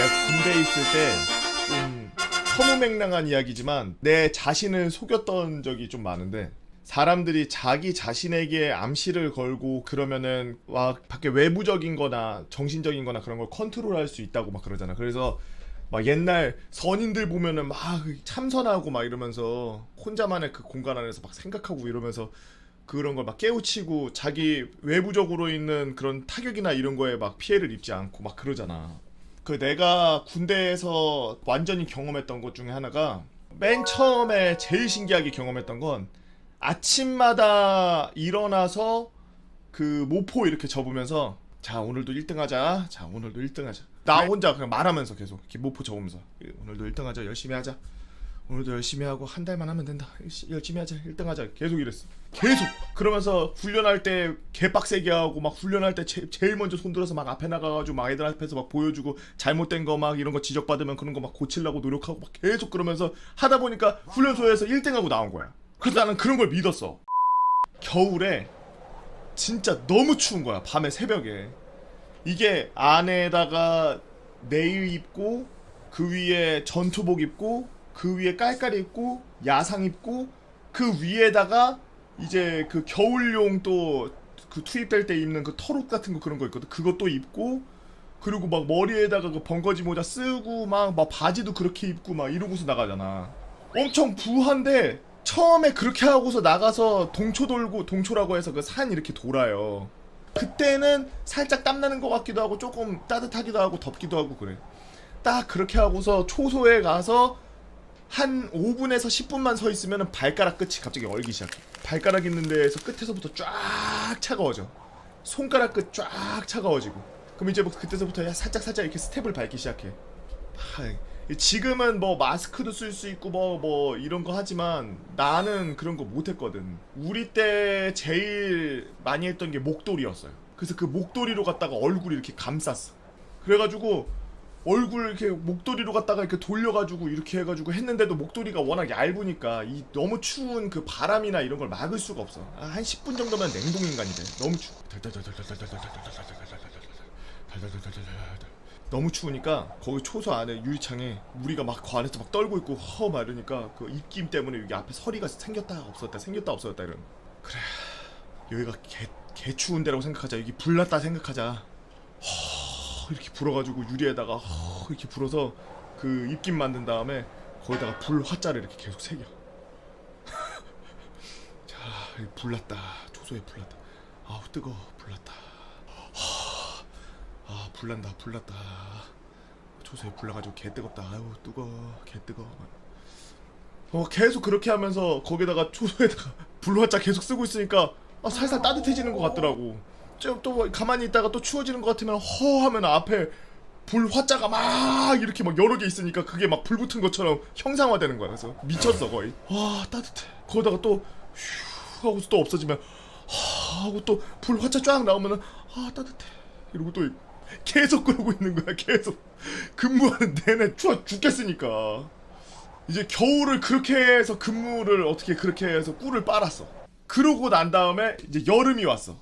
내가 군대에 있을 때 좀 허무맹랑한 이야기지만 내 자신을 속였던 적이 좀 많은데, 사람들이 자기 자신에게 암시를 걸고 그러면은 막 밖에 외부적인 거나 정신적인 거나 그런 걸 컨트롤할 수 있다고 막 그러잖아. 그래서 막 옛날 선인들 보면은 막 참선하고 막 이러면서 혼자만의 그 공간 안에서 막 생각하고 이러면서 그런 걸 막 깨우치고 자기 외부적으로 있는 그런 타격이나 이런 거에 막 피해를 입지 않고 막 그러잖아. 그 내가 군대에서 완전히 경험했던 것 중에 하나가, 맨 처음에 제일 신기하게 경험했던 건 아침마다 일어나서 그 모포 이렇게 접으면서 자 오늘도 1등 하자, 자 오늘도 1등 하자, 나 혼자 그냥 말하면서 계속 이렇게 모포 접으면서 오늘도 1등 하자, 열심히 하자, 오늘도 열심히 하고 한 달만 하면 된다, 열심히 하자, 1등 하자, 계속 이랬어. 계속 그러면서 훈련할 때 개빡세게 하고, 막 훈련할 때 제일 먼저 손들어서 막 앞에 나가가지고 막 애들 앞에서 막 보여주고, 잘못된 거 막 이런 거 지적받으면 그런 거 막 고치려고 노력하고 막 계속 그러면서 하다 보니까 훈련소에서 1등하고 나온 거야. 그래서 나는 그런 걸 믿었어. 겨울에 진짜 너무 추운 거야. 밤에 새벽에 이게 안에다가 내일 입고 그 위에 전투복 입고 그 위에 깔깔이 입고 야상 입고 그 위에다가 이제 그 겨울용 또 그 투입될 때 입는 그 털옷 같은 거 그런 거 있거든. 그것도 입고, 그리고 막 머리에다가 그 번거지 모자 쓰고 막 바지도 그렇게 입고 막 이러고서 나가잖아. 엄청 부한데 처음에 그렇게 하고서 나가서 동초 돌고, 동초라고 해서 그 산 이렇게 돌아요. 그때는 살짝 땀나는 것 같기도 하고 조금 따뜻하기도 하고 덥기도 하고 그래. 딱 그렇게 하고서 초소에 가서 한 5분에서 10분만 서 있으면 발가락 끝이 갑자기 얼기 시작해. 발가락 있는 데에서 끝에서부터 쫙 차가워져. 손가락 끝 쫙 차가워지고. 그럼 이제 뭐 그때서부터 살짝 이렇게 스텝을 밟기 시작해. 지금은 뭐 마스크도 쓸 수 있고 뭐 이런 거 하지만 나는 그런 거 못했거든. 우리 때 제일 많이 했던 게 목도리였어요. 그래서 그 목도리로 갖다가 얼굴 이렇게 감쌌어. 그래가지고 얼굴 이렇게 목도리로 갖다가 이렇게 돌려가지고 이렇게 해가지고 했는데도 목도리가 워낙 얇으니까 이 너무 추운 그 바람이나 이런 걸 막을 수가 없어. 한 10분 정도면 냉동인간이 돼. 너무 추워. 너무 추우니까 거기 초소 안에 유리창에 우리가 막 그 안에서 막 떨고 있고 막 이러니까 그 입김 때문에 여기 앞에 서리가 생겼다 없었다 이런. 그래, 여기가 개 추운 데라고 생각하자. 여기 불났다 생각하자. 이렇게 불어가지고 유리에다가 이렇게 불어서 그 입김 만든 다음에 거기다가 불 화자를 이렇게 계속 새겨. 자, 불났다. 초소에 불났다. 아우 뜨거. 불났다. 아 불났다. 초소에 불나가지고 개 뜨겁다. 아유 뜨거. 개 뜨거. 계속 그렇게 하면서 거기다가 초소에다가 불 화자 계속 쓰고 있으니까 살살 따뜻해지는 것 같더라고. 또 가만히 있다가 또 추워지는 것 같으면 하면 앞에 불 화자가 막 이렇게 막 여러 개 있으니까 그게 막 불 붙은 것처럼 형상화되는 거야. 그래서 미쳤어 거의. 따뜻해. 거기다가 또 휴 하고서 또 없어지면 하고 또 불 화자 쫙 나오면은 따뜻해. 이러고 또 계속 그러고 있는 거야. 계속 근무하는 내내 추워 죽겠으니까. 이제 겨울을 그렇게 해서 근무를 어떻게 그렇게 해서 꿀을 빨았어. 그러고 난 다음에 이제 여름이 왔어.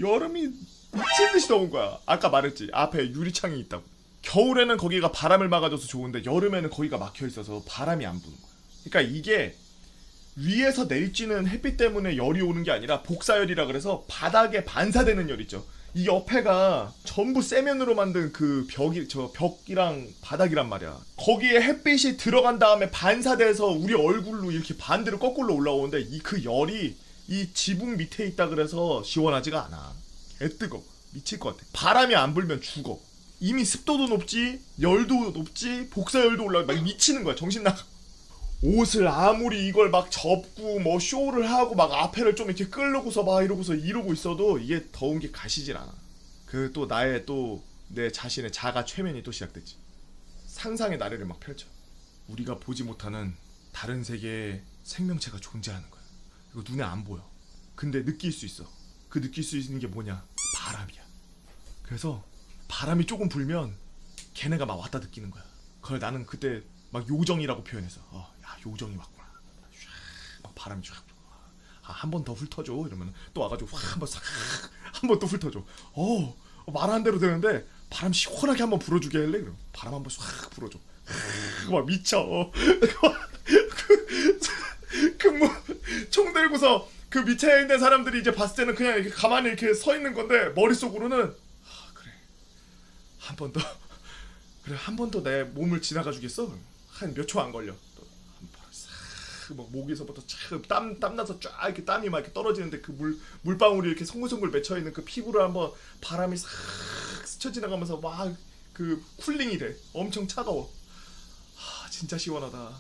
여름이 미친듯이 더운 거야. 아까 말했지, 앞에 유리창이 있다고. 겨울에는 거기가 바람을 막아줘서 좋은데 여름에는 거기가 막혀있어서 바람이 안 부는 거야. 그러니까 이게 위에서 내리쬐는 햇빛 때문에 열이 오는 게 아니라 복사열이라 그래서 바닥에 반사되는 열 있죠. 이 옆에가 전부 세면으로 만든 그 벽이랑 바닥이란 말이야. 거기에 햇빛이 들어간 다음에 반사돼서 우리 얼굴로 이렇게 반대로 거꾸로 올라오는데 그 열이 이 지붕 밑에 있다 그래서 시원하지가 않아. 개뜨거. 미칠 것 같아. 바람이 안 불면 죽어. 이미 습도도 높지, 열도 높지, 복사열도 올라가. 막 미치는 거야. 정신 나가. 옷을 아무리 이걸 막 접고 뭐 쇼를 하고 막 앞에를 좀 이렇게 끌고서 막 이러고 있어도 이게 더운 게 가시질 않아. 그 또 나의 또 내 자신의 자가 최면이 또 시작됐지. 상상의 나래를 막 펼쳐. 우리가 보지 못하는 다른 세계의 생명체가 존재하는 거야. 이거 눈에 안 보여. 근데 느낄 수 있어. 그 느낄 수 있는 게 뭐냐? 바람이야. 그래서 바람이 조금 불면 걔네가 막 왔다 느끼는 거야. 그걸 나는 그때 막 요정이라고 표현해서 야 요정이 왔구나. 막 바람이 쫙 한 번 더 훑어줘 이러면 또 와가지고 확 한 번 또 훑어줘. 말하는 대로 되는데 바람 시원하게 한번 불어주게 할래? 그럼 바람 한번 싹 불어줘. 막 미쳐. 총 들고서 그 밑에 있는 사람들이 이제 봤을 때는 그냥 이렇게 가만히 이렇게 서 있는 건데 머릿속으로는 그래 한 번 더 그래 한 번 더 내 몸을 지나가 주겠어. 한 몇 초 안 걸려. 막 목에서부터 땀 나서 쫙 이렇게 땀이 막 이렇게 떨어지는데 그 물방울이 이렇게 송글송글 맺혀 있는 그 피부를 한번 바람이 싹 스쳐 지나가면서 막 그 쿨링이 돼. 엄청 차가워. 진짜 시원하다.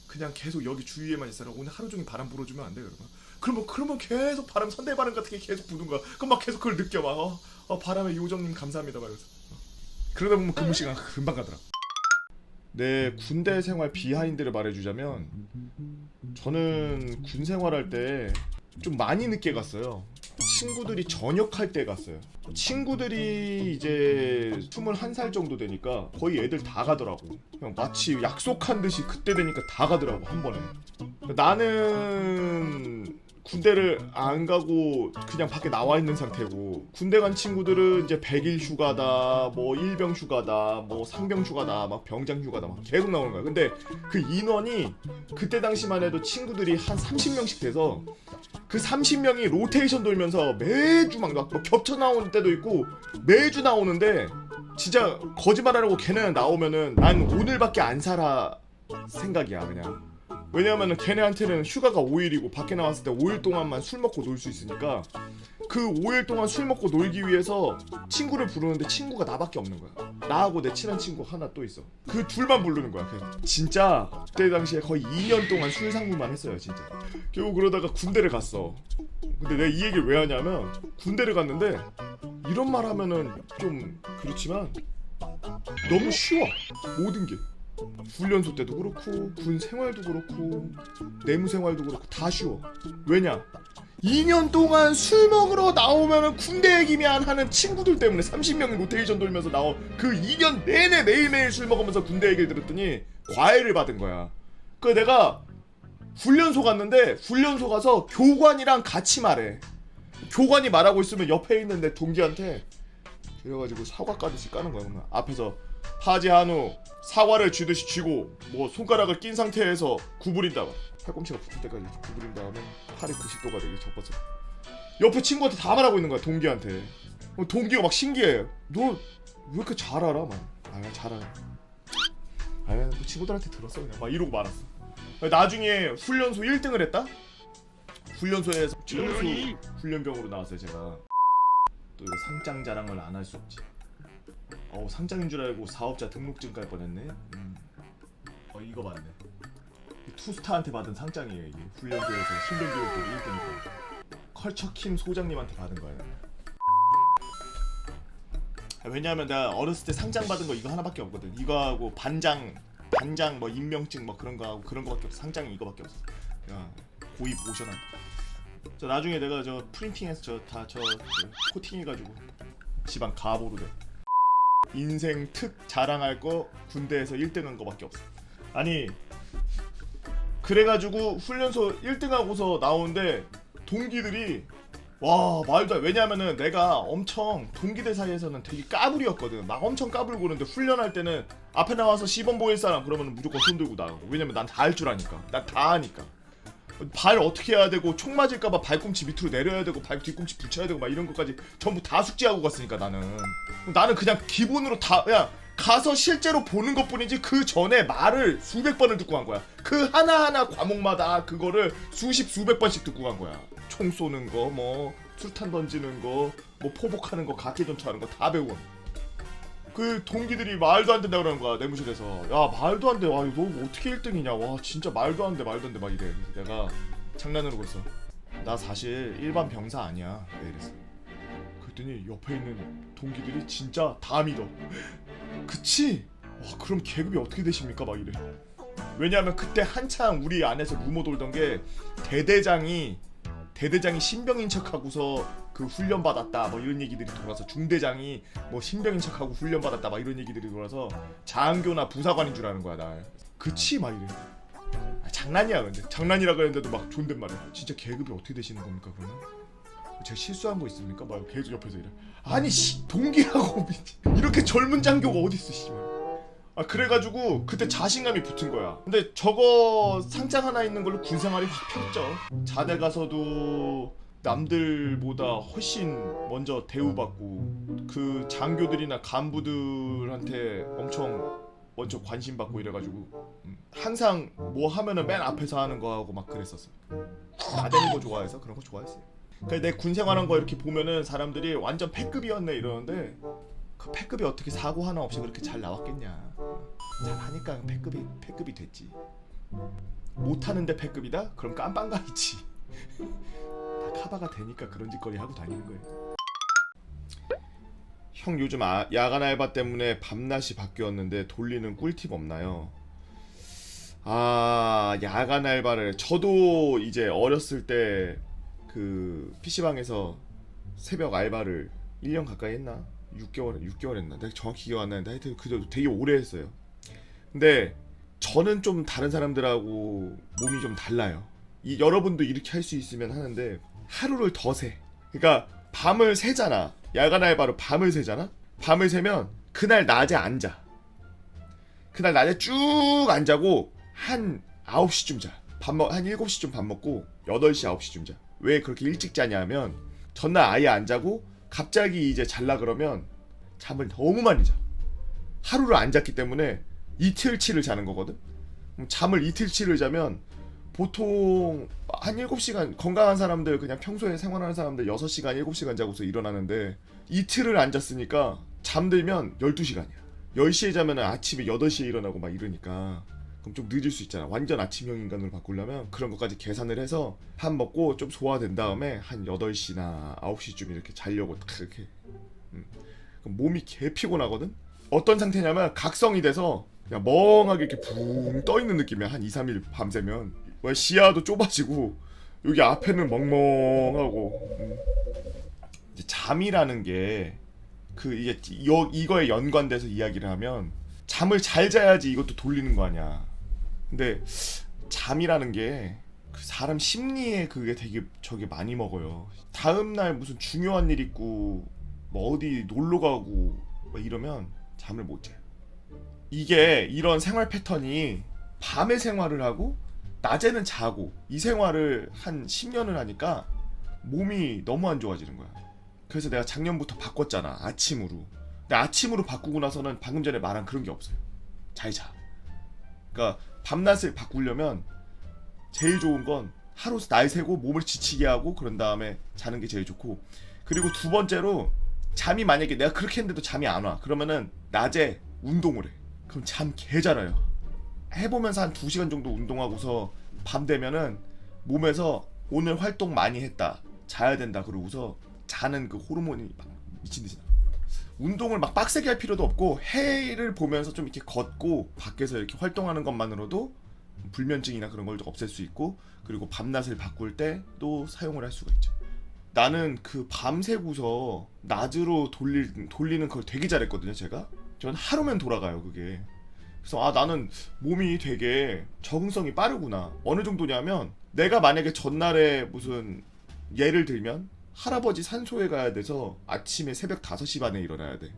그냥 계속 여기 주위에만 있어라. 오늘 하루 종일 바람 불어주면 안 돼 그러면? 그러면 계속 바람 선대바람 같은 게 계속 부는 거야. 그럼 막 계속 그걸 느껴 막 바람의 요정님 감사합니다 말면서. 그러다 보면 근무 시간 금방 가더라. 내 군대 생활 비하인드를 말해주자면 저는 군 생활할 때 좀 많이 늦게 갔어요. 친구들이 전역할 때 갔어요. 친구들이 이제 21살 정도 되니까 거의 애들 다 가더라고. 그냥 마치 약속한 듯이 그때 되니까 다 가더라고 한 번에. 나는 군대를 안 가고 그냥 밖에 나와 있는 상태고, 군대 간 친구들은 이제 100일 휴가다, 뭐 1병 휴가다, 뭐 상병 휴가다, 막 병장 휴가다 막 계속 나오는 거야. 근데 그 인원이 그때 당시만 해도 친구들이 한 30명씩 돼서 그 30명이 로테이션 돌면서 매주 막 뭐 겹쳐 나오는 때도 있고 매주 나오는데, 진짜 거짓말 안 하고 걔네는 나오면은 난 오늘밖에 안 살아 생각이야 그냥. 왜냐면은 걔네한테는 휴가가 5일이고 밖에 나왔을 때 5일 동안만 술 먹고 놀 수 있으니까 그 5일 동안 술 먹고 놀기 위해서 친구를 부르는데 친구가 나밖에 없는 거야. 나하고 내 친한 친구 하나 또 있어. 그 둘만 부르는 거야. 그래서 진짜 그때 당시에 거의 2년 동안 술 상무만 했어요 진짜. 결국 그러다가 군대를 갔어. 근데 내가 이 얘기를 왜 하냐면, 군대를 갔는데 이런 말 하면은 좀 그렇지만 너무 쉬워 모든 게. 훈련소 때도 그렇고 군 생활도 그렇고 내무 생활도 그렇고 다 쉬워. 왜냐? 2년 동안 술 먹으러 나오면은 군대 얘기만 하는 친구들 때문에 30명이 로테이션 돌면서 나온 그 2년 내내 매일매일 술 먹으면서 군대 얘기를 들었더니 과외를 받은 거야. 그 내가 훈련소 갔는데 훈련소 가서 교관이랑 같이 말해. 교관이 말하고 있으면 옆에 있는 내 동기한테 그래가지고 사과 까듯이 까는 거야. 그러면 앞에서 하지 한우 사과를 쥐듯이 쥐고 뭐 손가락을 낀 상태에서 구부린다. 팔꿈치가 붙을 때까지 구부린 다음에 팔이 90도가 되게 접어서 옆에 친구한테 다 말하고 있는 거야. 동기한테. 동기가 막 신기해. 너 왜 이렇게 잘 알아? 막 잘 알아. 뭐 친구들한테 들었어 그냥 막 이러고 말았어. 나중에 훈련소 1등을 했다? 훈련소에서 최우수 훈련병으로 나왔어요 제가. 또 이거 상장 자랑을 안 할 수 없지. 상장인 줄 알고 사업자 등록증 깔 뻔했네. 이거 맞네. 투스타한테 받은 상장이에요 이게. 훈련소에서 신병교육부 1등이고 컬처킴 소장님한테 받은 거예요. 왜냐하면 내가 어렸을 때 상장 받은 거 이거 하나밖에 없거든. 이거하고 반장 뭐 임명증 뭐 그런 거하고 그런 거밖에 없어. 상장이 이거밖에 없어. 야, 고입 오셔나. 저 나중에 내가 저 프린팅해서 저 코팅해가지고 집안 가보로 돼. 인생 특 자랑할 거 군대에서 1등한 거밖에 없어. 아니 그래가지고 훈련소 1등하고서 나오는데 동기들이 와 말도 안 돼. 왜냐면은 내가 엄청 동기들 사이에서는 되게 까불이었거든. 막 엄청 까불고 그러는데 훈련할 때는 앞에 나와서 시범 보일 사람 그러면 무조건 손 들고 나가고. 왜냐면 난 다 할 줄 아니까. 난 다 하니까. 발 어떻게 해야 되고 총 맞을까봐 발꿈치 밑으로 내려야 되고 발 뒤꿈치 붙여야 되고 막 이런 것까지 전부 다 숙지하고 갔으니까 나는 그냥 기본으로 다 그냥 가서 실제로 보는 것뿐이지 그 전에 말을 수백 번을 듣고 간 거야. 그 하나하나 과목마다 그거를 수백 번씩 듣고 간 거야. 총 쏘는 거, 뭐 술탄 던지는 거, 뭐 포복하는 거, 각기전투하는 거 다 배우고. 그 동기들이 말도 안 된다 그러는 거야 내무실에서. 야 말도 안 돼. 와 너 어떻게 1등이냐. 와 진짜 말도 안 돼 막 이래. 내가 장난으로 그랬어. 나 사실 일반 병사 아니야. 이랬어. 그랬더니 옆에 있는 동기들이 진짜 다 믿어. 그치? 와 그럼 계급이 어떻게 되십니까? 막 이래. 왜냐하면 그때 한창 우리 안에서 루머 돌던 게 대대장이 신병인 척하고서 그 훈련 받았다 뭐 이런 얘기들이 돌아서, 중대장이 뭐 신병인 척하고 훈련 받았다 막 이런 얘기들이 돌아서 장교나 부사관인 줄 아는 거야 날. 그치? 막 이래. 장난이야. 근데 장난이라 그랬는데도 막 존댓말이야. 진짜 계급이 어떻게 되시는 겁니까 그러면? 제가 실수한 거 있습니까? 막 계속 옆에서 이래. 아니 씨 동기라고 이렇게 젊은 장교가 어디 있어 씨발. 아 그래가지고 그때 자신감이 붙은 거야. 근데 저거 상장 하나 있는 걸로 군 생활이 확 폈죠. 자대 가서도 남들보다 훨씬 먼저 대우받고 그 장교들이나 간부들한테 엄청 먼저 관심 받고 이래가지고 항상 뭐 하면은 맨 앞에서 하는 거 하고 막 그랬었어. 나대는 거 좋아해서 그런 거 좋아했어요. 그러니까 내 군 생활한 거 이렇게 보면은 사람들이 완전 패급이었네 이러는데 그 패급이 어떻게 사고 하나 없이 그렇게 잘 나왔겠냐. 잘하니까 패급이 됐지. 못하는데 패급이다? 그럼 깜빵가있지. 다 카바가 되니까 그런 짓거리 하고 다니는 거예요. 형 요즘 야간 알바 때문에 밤낮이 바뀌었는데 돌리는 꿀팁 없나요? 아 야간 알바를 저도 이제 어렸을 때 그 PC방에서 새벽 알바를 1년 가까이 했나? 6개월 했나? 내가 정확히 기억 안 나는데 하여튼 그래도 되게 오래 했어요. 근데 저는 좀 다른 사람들하고 몸이 좀 달라요. 여러분도 이렇게 할 수 있으면 하는데 하루를 더 새. 그러니까 밤을 새잖아. 야간 알바로 밤을 새잖아. 밤을 새면 그날 낮에 안 자. 그날 낮에 쭉 안 자고 한 9시쯤 자. 한 7시쯤 밥 먹고 8시 9시쯤 자. 왜 그렇게 일찍 자냐면 전날 아예 안 자고 갑자기 이제 잘라 그러면 잠을 너무 많이 자. 하루를 안 잤기 때문에 이틀치를 자는 거거든. 잠을 이틀치를 자면 보통 한 7시간 건강한 사람들 그냥 평소에 생활하는 사람들 6시간 7시간 자고서 일어나는데 이틀을 안 잤으니까 잠들면 12시간이야 10시에 자면 아침에 8시에 일어나고 막 이러니까 그럼 좀 늦을 수 있잖아. 완전 아침형 인간으로 바꾸려면 그런 것까지 계산을 해서 밥 먹고 좀 소화된 다음에 한 8시나 9시쯤 이렇게 자려고 딱 이렇게 그럼 몸이 개 피곤하거든. 어떤 상태냐면 각성이 돼서 그냥 멍하게 이렇게 붕 떠있는 느낌이야. 한 2-3일 밤새면 시야도 좁아지고 여기 앞에는 멍멍하고 이제 잠이라는 게 그 이게 이거에 연관돼서 이야기를 하면 잠을 잘 자야지 이것도 돌리는 거 아니야. 근데 잠이라는 게 그 사람 심리에 그게 되게 저게 많이 먹어요. 다음날 무슨 중요한 일 있고 뭐 어디 놀러 가고 뭐 이러면 잠을 못 자요. 이게 이런 생활 패턴이 밤에 생활을 하고 낮에는 자고 이 생활을 한 10년을 하니까 몸이 너무 안 좋아지는 거야. 그래서 내가 작년부터 바꿨잖아. 아침으로. 근데 아침으로 바꾸고 나서는 방금 전에 말한 그런 게 없어요. 잘 자. 그러니까 밤낮을 바꾸려면 제일 좋은 건 하루 날 새고 몸을 지치게 하고 그런 다음에 자는 게 제일 좋고, 그리고 두 번째로 잠이 만약에 내가 그렇게 했는데도 잠이 안 와. 그러면은 낮에 운동을 해. 그럼 잠 개 잘 와요. 해보면서 한 2시간 정도 운동하고서 밤 되면은 몸에서 오늘 활동 많이 했다, 자야 된다 그러고서 자는 그 호르몬이 막 미친듯이 나. 운동을 막 빡세게 할 필요도 없고 해를 보면서 좀 이렇게 걷고 밖에서 이렇게 활동하는 것만으로도 불면증이나 그런 걸 없앨 수 있고, 그리고 밤낮을 바꿀 때 또 사용을 할 수가 있죠. 나는 그 밤새고서 낮으로 돌리는 걸 되게 잘했거든요. 제가 전 하루면 돌아가요 그게. 그래서 나는 몸이 되게 적응성이 빠르구나. 어느 정도냐면 내가 만약에 전날에 무슨 예를 들면 할아버지 산소에 가야 돼서 아침에 새벽 5시 반에 일어나야 돼.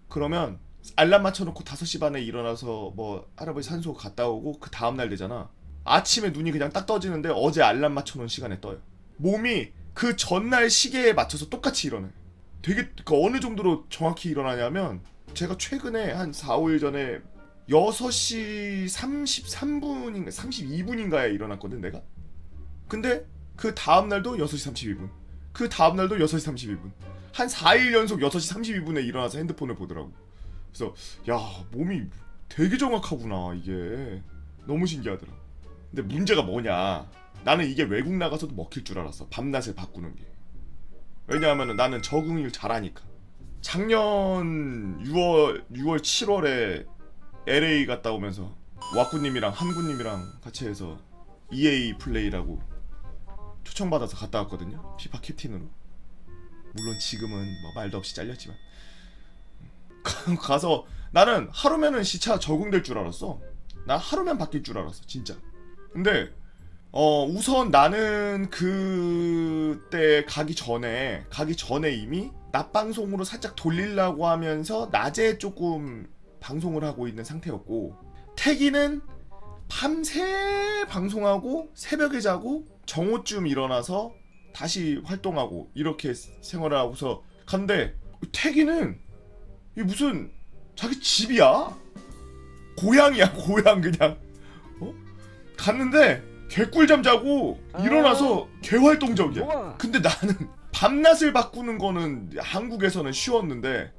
그러면 알람 맞춰놓고 5시 반에 일어나서 뭐 할아버지 산소 갔다 오고 그 다음날 되잖아. 아침에 눈이 그냥 딱 떠지는데 어제 알람 맞춰놓은 시간에 떠요. 몸이 그 전날 시계에 맞춰서 똑같이 일어나요. 되게 어느 정도로 정확히 일어나냐면 제가 최근에 한 4-5일 전에 6시 33분인가 32분인가에 일어났거든 내가. 근데 그 다음날도 6시 32분, 그 다음날도 6시 32분, 한 4일 연속 6시 32분에 일어나서 핸드폰을 보더라고. 그래서 야 몸이 되게 정확하구나. 이게 너무 신기하더라. 근데 문제가 뭐냐, 나는 이게 외국 나가서도 먹힐 줄 알았어, 밤낮을 바꾸는 게. 왜냐하면 나는 적응을 잘하니까. 작년 6월 7월에 LA 갔다 오면서 와꾸님이랑 한구님이랑 같이 해서 EA 플레이라고 초청받아서 갔다 왔거든요. 피파 캡틴으로. 물론 지금은 뭐 말도 없이 잘렸지만 가서 나는 하루면은 시차 적응될 줄 알았어. 나 하루면 바뀔 줄 알았어 진짜. 근데 우선 나는 그때 가기 전에 이미 낮 방송으로 살짝 돌리려고 하면서 낮에 조금 방송을 하고 있는 상태였고, 태기는 밤새 방송하고 새벽에 자고 정오쯤 일어나서 다시 활동하고 이렇게 생활을 하고서 간데, 태기는 이 무슨 자기 집이야? 고향이야, 고향. 그냥 갔는데 개꿀잠 자고 일어나서 개활동적이야. 근데 나는 밤낮을 바꾸는 거는 한국에서는 쉬웠는데,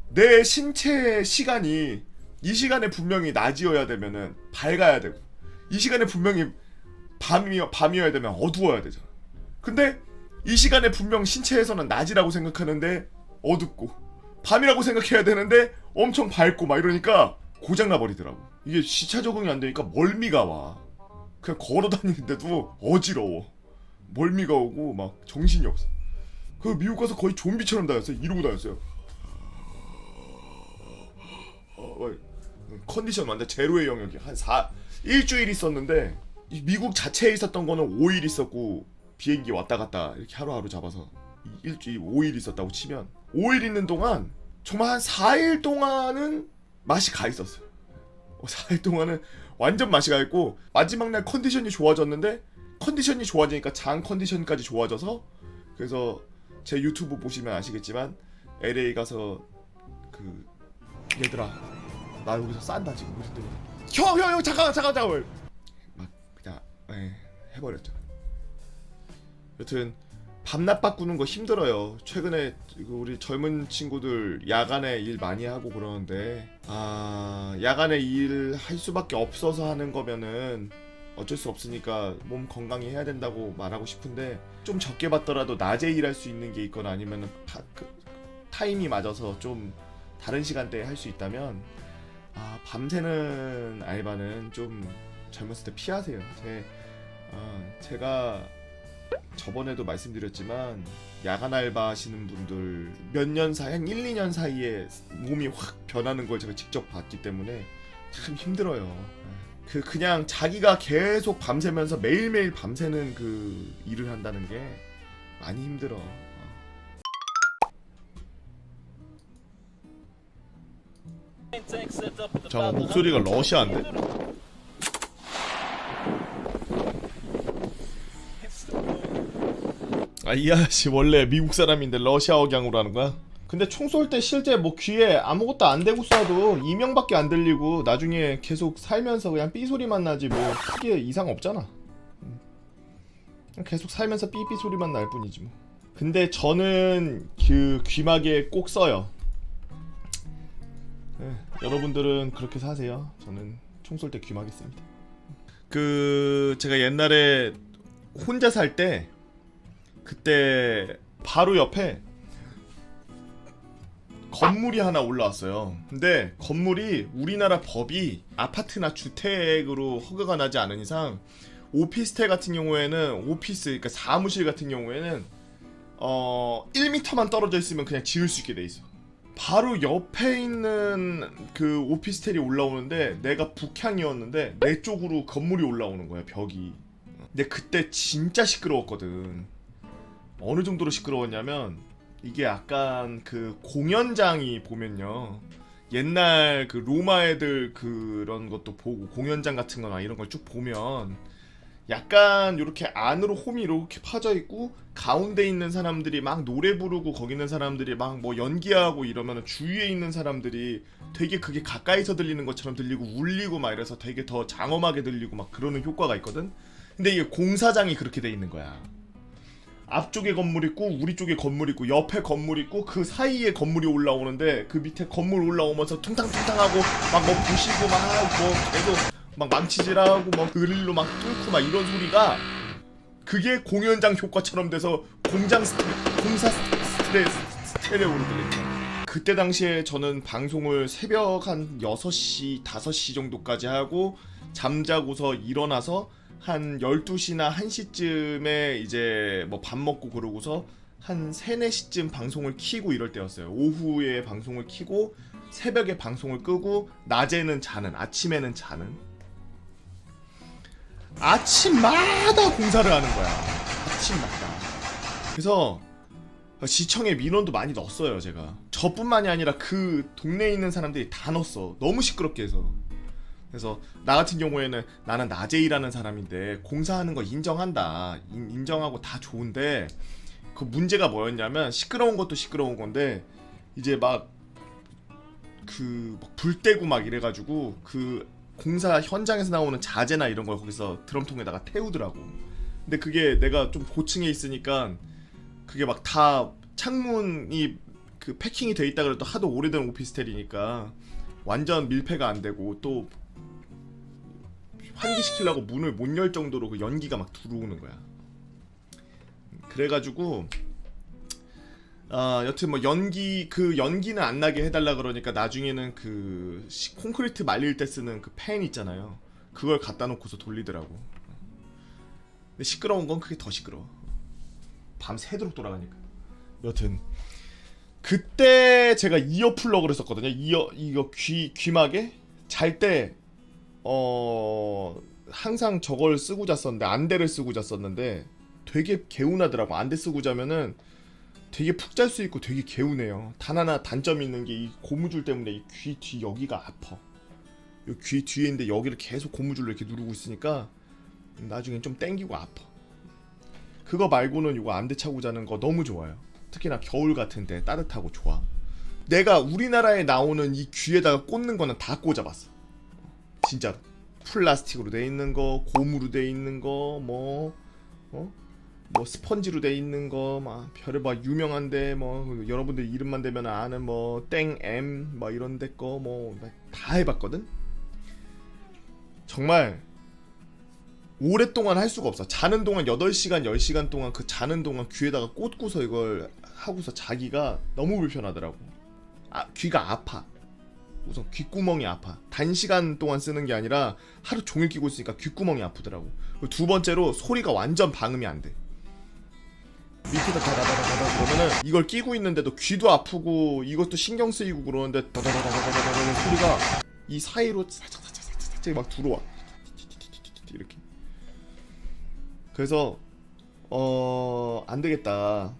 내 신체 시간이 이 시간에 분명히 낮이어야 되면은 밝아야 되고, 이 시간에 분명히 밤이어야 되면 어두워야 되잖아. 근데 이 시간에 분명 신체에서는 낮이라고 생각하는데 어둡고, 밤이라고 생각해야 되는데 엄청 밝고 막 이러니까 고장나 버리더라고. 이게 시차 적응이 안 되니까 멀미가 와. 그냥 걸어 다니는데도 어지러워. 멀미가 오고 막 정신이 없어. 그 미국 가서 거의 좀비처럼 다녔어요. 이러고 다녔어요. 컨디션 완전 제로의 영역이 일주일 있었는데, 미국 자체에 있었던 거는 5일 있었고, 비행기 왔다 갔다 이렇게 하루하루 잡아서 일주일 5일 있었다고 치면 5일 있는 동안 정말 한 4일 동안은 맛이 가 있었어요. 4일 동안은 완전 맛이 가 있고, 마지막 날 컨디션이 좋아졌는데, 컨디션이 좋아지니까 장 컨디션까지 좋아져서, 그래서 제 유튜브 보시면 아시겠지만 LA 가서 그 얘들아 나 여기서 싼다 지금 형 잠깐 막 그냥 해버렸죠. 여튼 밤낮 바꾸는 거 힘들어요. 최근에 우리 젊은 친구들 야간에 일 많이 하고 그러는데, 야간에 일 할 수밖에 없어서 하는 거면은 어쩔 수 없으니까 몸 건강히 해야 된다고 말하고 싶은데, 좀 적게 받더라도 낮에 일할 수 있는 게 있거나 아니면은 타임이 맞아서 좀 다른 시간대에 할 수 있다면, 밤새는 알바는 좀 젊었을 때 피하세요. 제가 저번에도 말씀드렸지만, 야간 알바 하시는 분들 몇 년 사이, 한 1, 2년 사이에 몸이 확 변하는 걸 제가 직접 봤기 때문에 참 힘들어요. 그냥 자기가 계속 밤새면서 매일매일 밤새는 그 일을 한다는 게 많이 힘들어. 잠깐, 목소리가 러시아인데? 이 아저씨 원래 미국 사람인데 러시아어 갱으로 하는 거야? 근데 총 쏠 때 실제 뭐 귀에 아무것도 안 대고 쏴도 이명밖에 안 들리고, 나중에 계속 살면서 그냥 삐 소리만 나지 뭐 크게 이상 없잖아. 계속 살면서 삐삐 소리만 날 뿐이지 뭐. 근데 저는 그 귀마개 꼭 써요. 여러분들은 그렇게 사세요. 저는 총 쏠 때 귀마개 씁니다. 제가 옛날에 혼자 살 때, 그때 바로 옆에 건물이 하나 올라왔어요. 근데 건물이 우리나라 법이 아파트나 주택으로 허가가 나지 않은 이상, 오피스텔 같은 경우에는, 그러니까 사무실 같은 경우에는 1m만 떨어져 있으면 그냥 지을 수 있게 돼 있어. 바로 옆에 있는 그 오피스텔이 올라오는데, 내가 북향이었는데 내 쪽으로 건물이 올라오는 거야, 벽이. 근데 그때 진짜 시끄러웠거든. 어느 정도로 시끄러웠냐면, 이게 약간 그 공연장이 보면요, 옛날 그 로마 애들 그런 것도 보고, 공연장 같은 거나 이런 걸 쭉 보면 약간 요렇게 안으로 홈이 이렇게 파져 있고, 가운데 있는 사람들이 막 노래 부르고, 거기 있는 사람들이 막 뭐 연기하고 이러면 주위에 있는 사람들이 되게 그게 가까이서 들리는 것처럼 들리고 울리고 막 이래서 되게 더 장엄하게 들리고 막 그러는 효과가 있거든. 근데 이게 공사장이 그렇게 돼 있는 거야. 앞쪽에 건물 있고, 우리 쪽에 건물 있고, 옆에 건물 있고, 그 사이에 건물이 올라오는데, 그 밑에 건물 올라오면서 퉁탕퉁탕하고 막 뭐 부시고 막 뭐 계속 막 망치질하고 막 드릴로 막 뚫고 막 이런 소리가, 그게 공연장 효과처럼 돼서 공사 스테레오로 들립니다. 그때 당시에 저는 방송을 새벽 한 6시, 5시 정도까지 하고, 잠자고서 일어나서 한 12시나 1시쯤에 이제 뭐 밥 먹고 그러고서 한 3, 4시쯤 방송을 키고 이럴 때였어요. 오후에 방송을 키고 새벽에 방송을 끄고 낮에는 자는, 아침에는 자는. 아침마다 공사를 하는 거야. 아침마다. 그래서 시청에 민원도 많이 넣었어요. 제가 저뿐만이 아니라 그 동네에 있는 사람들이 다 넣었어. 너무 시끄럽게 해서. 그래서 나 같은 경우에는 나는 낮에 일하는 사람인데 공사하는 거 인정한다. 인정하고 다 좋은데 그 문제가 뭐였냐면 시끄러운 것도 시끄러운 건데 이제 막 불 떼고 막 이래가지고 그 공사 현장에서 나오는 자재나 이런 걸 거기서 드럼통에다가 태우더라고. 근데 그게 내가 좀 고층에 있으니까 그게 막 다 창문이 그 패킹이 돼 있다 그래도 하도 오래된 오피스텔이니까 완전 밀폐가 안 되고 또 환기시키려고 문을 못 열 정도로 그 연기가 막 들어오는 거야. 그래가지고 여튼 뭐 연기는 안 나게 해달라 그러니까 나중에는 그 콘크리트 말릴 때 쓰는 그 팬 있잖아요. 그걸 갖다 놓고서 돌리더라고. 근데 시끄러운 건 그게 더 시끄러워. 밤 새도록 돌아가니까. 여튼 그때 제가 이어 플러그를 썼거든요. 이거 귀마개 잘 때 항상 저걸 쓰고 잤었는데 안대를 쓰고 잤었는데 되게 개운하더라고. 안대 쓰고 자면은 되게 푹 잘 수 있고 되게 개운해요. 단 하나 단점이 있는 게 이 고무줄 때문에 이 귀 뒤 여기가 아파. 이 귀 뒤에 있는데 여기를 계속 고무줄로 이렇게 누르고 있으니까 나중엔 좀 땡기고 아파. 그거 말고는 이거 안대 차고 자는 거 너무 좋아요. 특히나 겨울 같은데 따뜻하고 좋아. 내가 우리나라에 나오는 이 귀에다가 꽂는 거는 다 꽂아봤어. 진짜로. 플라스틱으로 돼 있는 거, 고무로 돼 있는 거, 뭐 스펀지로 돼 있는 거, 막 별의 막 유명한데 뭐 여러분들 이름만 대면 아는 뭐 땡M 뭐 이런 데 거 뭐 다 해봤거든. 정말 오랫동안 할 수가 없어. 자는 동안 8시간 10시간 동안 그 자는 동안 귀에다가 꽂고서 이걸 하고서 자기가 너무 불편하더라고. 귀가 아파. 우선 귓구멍이 아파. 단시간 동안 쓰는 게 아니라 하루 종일 끼고 있으니까 귓구멍이 아프더라고. 그리고 두 번째로 소리가 완전 방음이 안 돼. 밑에다 다다다다다 그러면은 이걸 끼고 있는데도 귀도 아프고 이것도 신경 쓰이고 그러는데 다다다다다다다는 소리가 이 사이로 살짝 막 들어와. 이렇게. 그래서 안 되겠다.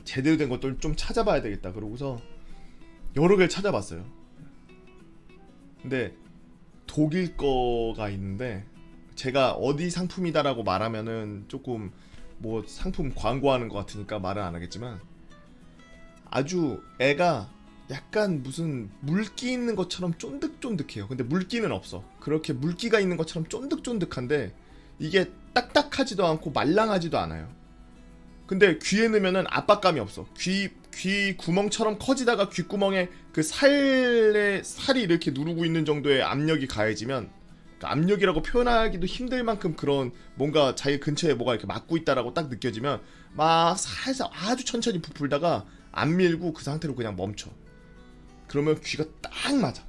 제대로 된 것들 좀 찾아봐야 되겠다. 그러고서 여러 개를 찾아봤어요. 근데 독일 거가 있는데 제가 어디 상품이다라고 말하면은 조금 뭐 상품 광고하는 것 같으니까 말은 안 하겠지만 아주 애가 약간 무슨 물기 있는 것처럼 쫀득쫀득해요. 근데 물기는 없어. 그렇게 물기가 있는 것처럼 쫀득쫀득한데 이게 딱딱하지도 않고 말랑하지도 않아요. 근데 귀에 넣으면은 압박감이 없어. 귀 구멍처럼 커지다가 귓구멍에 그 살이 이렇게 누르고 있는 정도의 압력이 가해지면, 그러니까 압력이라고 표현하기도 힘들 만큼 그런 뭔가 자기 근처에 뭐가 이렇게 막고 있다라고 딱 느껴지면 막 살살 아주 천천히 부풀다가 안 밀고 그 상태로 그냥 멈춰. 그러면 귀가 딱 맞아.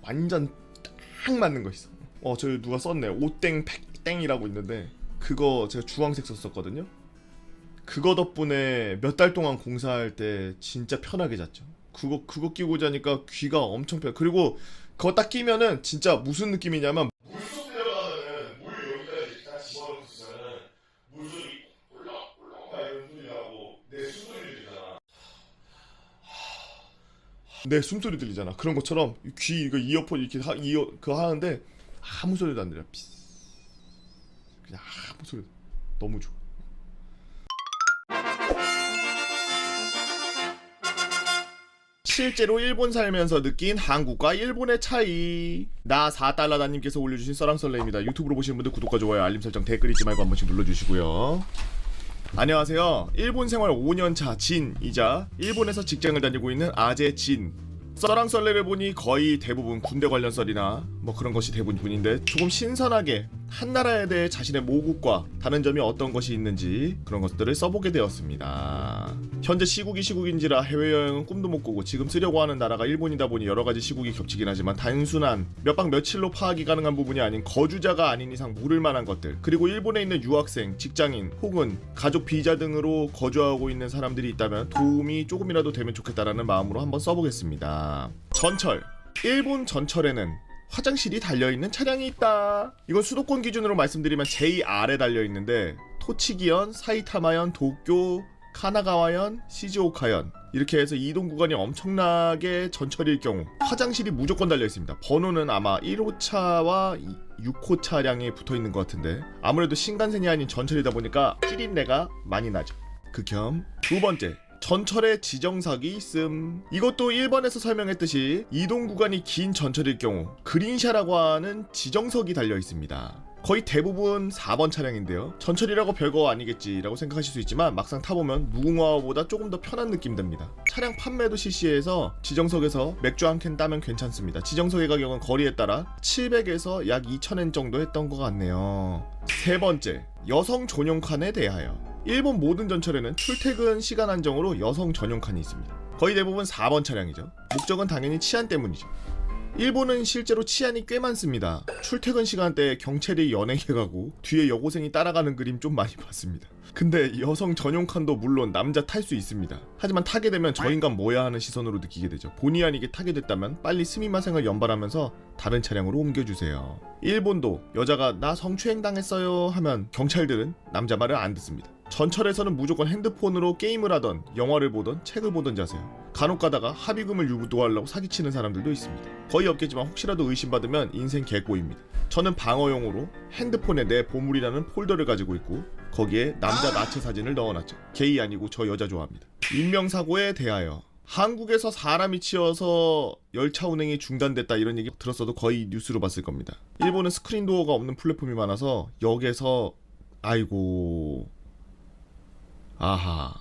완전 딱 맞는 거 있어. 저 누가 썼네. 오땡 팩땡이라고 있는데 그거 제가 주황색 썼었거든요. 그거 덕분에 몇 달 동안 공사할 때 진짜 편하게 잤죠. 그거 끼고 자니까 귀가 엄청 편. 그리고 그거 딱 끼면은 진짜 무슨 느낌이냐면 물속 들어가면은 물 여기까지 다 집어넣으면은 물소리 올라 이런 소리 나고 내 숨소리 들리잖아. 내 숨소리 들리잖아. 그런 것처럼 귀 이거 이어폰 이렇게 그거 하는데 아무 소리도 안 들려. 그냥 아무 소리도. 너무 좋아. 실제로 일본 살면서 느낀 한국과 일본의 차이. 나 4달러다님께서 올려주신 썰랑썰레입니다. 유튜브로 보시는 분들 구독과 좋아요, 알림 설정, 댓글 잊지 말고 한 번씩 눌러주시고요. 안녕하세요. 일본 생활 5년차 진이자 일본에서 직장을 다니고 있는 아재 진. 썰랑썰레를 보니 거의 대부분 군대 관련 썰이나 뭐 그런 것이 대부분인데 조금 신선하게 한 나라에 대해 자신의 모국과 다른 점이 어떤 것이 있는지 그런 것들을 써보게 되었습니다. 현재 시국인지라 해외여행은 꿈도 못 꾸고 지금 쓰려고 하는 나라가 일본이다 보니 여러가지 시국이 겹치긴 하지만 단순한 몇 박 며칠로 파악이 가능한 부분이 아닌 거주자가 아닌 이상 모를 만한 것들, 그리고 일본에 있는 유학생, 직장인 혹은 가족 비자 등으로 거주하고 있는 사람들이 있다면 도움이 조금이라도 되면 좋겠다라는 마음으로 한번 써보겠습니다. 전철. 일본 전철에는 화장실이 달려있는 차량이 있다. 이건 수도권 기준으로 말씀드리면 JR에 달려있는데 토치기현, 사이타마현, 도쿄, 카나가와현, 시즈오카현 이렇게 해서 이동 구간이 엄청나게 전철일 경우 화장실이 무조건 달려있습니다. 번호는 아마 1호차와 6호 차량에 붙어있는 것 같은데 아무래도 신간센이 아닌 전철이다 보니까 찌린내가 많이 나죠. 극혐. 두 번째, 전철에 지정석이 있음. 이것도 1번에서 설명했듯이 이동 구간이 긴 전철일 경우 그린샤라고 하는 지정석이 달려 있습니다. 거의 대부분 4번 차량인데요. 전철이라고 별거 아니겠지라고 생각하실 수 있지만 막상 타보면 무궁화호보다 조금 더 편한 느낌 듭니다. 차량 판매도 실시해서 지정석에서 맥주 한 캔 따면 괜찮습니다. 지정석의 가격은 거리에 따라 700에서 약 2,000엔 정도 했던 것 같네요. 세 번째, 여성 전용 칸에 대하여. 일본 모든 전철에는 출퇴근 시간 한정으로 여성 전용 칸이 있습니다. 거의 대부분 4번 차량이죠. 목적은 당연히 치안 때문이죠. 일본은 실제로 치안이 꽤 많습니다. 출퇴근 시간대에 경찰이 연행해가고 뒤에 여고생이 따라가는 그림 좀 많이 봤습니다. 근데 여성 전용 칸도 물론 남자 탈 수 있습니다. 하지만 타게 되면 저 인간 뭐야 하는 시선으로 느끼게 되죠. 본의 아니게 타게 됐다면 빨리 스미마생을 연발하면서 다른 차량으로 옮겨주세요. 일본도 여자가 나 성추행 당했어요 하면 경찰들은 남자 말을 안 듣습니다. 전철에서는 무조건 핸드폰으로 게임을 하던 영화를 보던 책을 보던 자세요. 간혹 가다가 합의금을 유도하려고 사기치는 사람들도 있습니다. 거의 없겠지만 혹시라도 의심받으면 인생 개꼬입니다. 저는 방어용으로 핸드폰에 내 보물이라는 폴더를 가지고 있고 거기에 남자 나체 사진을 넣어놨죠. 게이 아니고 저 여자 좋아합니다. 인명사고에 대하여. 한국에서 사람이 치여서 열차 운행이 중단됐다 이런 얘기 들었어도 거의 뉴스로 봤을 겁니다. 일본은 스크린 도어가 없는 플랫폼이 많아서 역에서 아이고 아하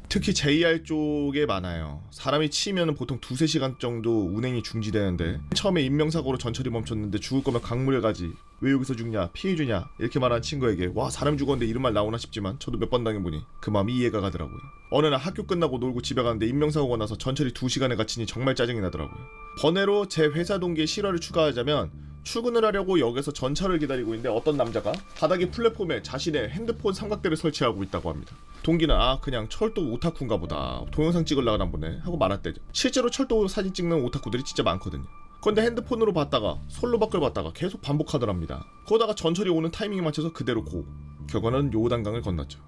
특히 JR 쪽에 많아요. 사람이 치이면 보통 2-3시간 정도 운행이 중지되는데 처음에 인명사고로 전철이 멈췄는데 죽을 거면 강물에 가지 왜 여기서 죽냐 피해주냐 이렇게 말한 친구에게 와 사람이 죽었는데 이런 말 나오나 싶지만 저도 몇 번 당해보니 그 마음이 이해가 가더라고요. 어느 날 학교 끝나고 놀고 집에 가는데 인명사고가 나서 전철이 2시간에 갇히니 정말 짜증이 나더라고요. 번외로 제 회사 동기의 실화를 추가하자면 출근을 하려고 역에서 전철을 기다리고 있는데 어떤 남자가 바닥의 플랫폼에 자신의 핸드폰 삼각대를 설치하고 있다고 합니다. 동기는 그냥 철도 오타쿠인가 보다 동영상 찍으려고 한 보네 하고 말았대죠. 실제로 철도 사진 찍는 오타쿠들이 진짜 많거든요. 그런데 핸드폰으로 봤다가 솔로 밖을 봤다가 계속 반복하더랍니다. 그러다가 전철이 오는 타이밍에 맞춰서 그대로 결과는 요단강을 건넜죠.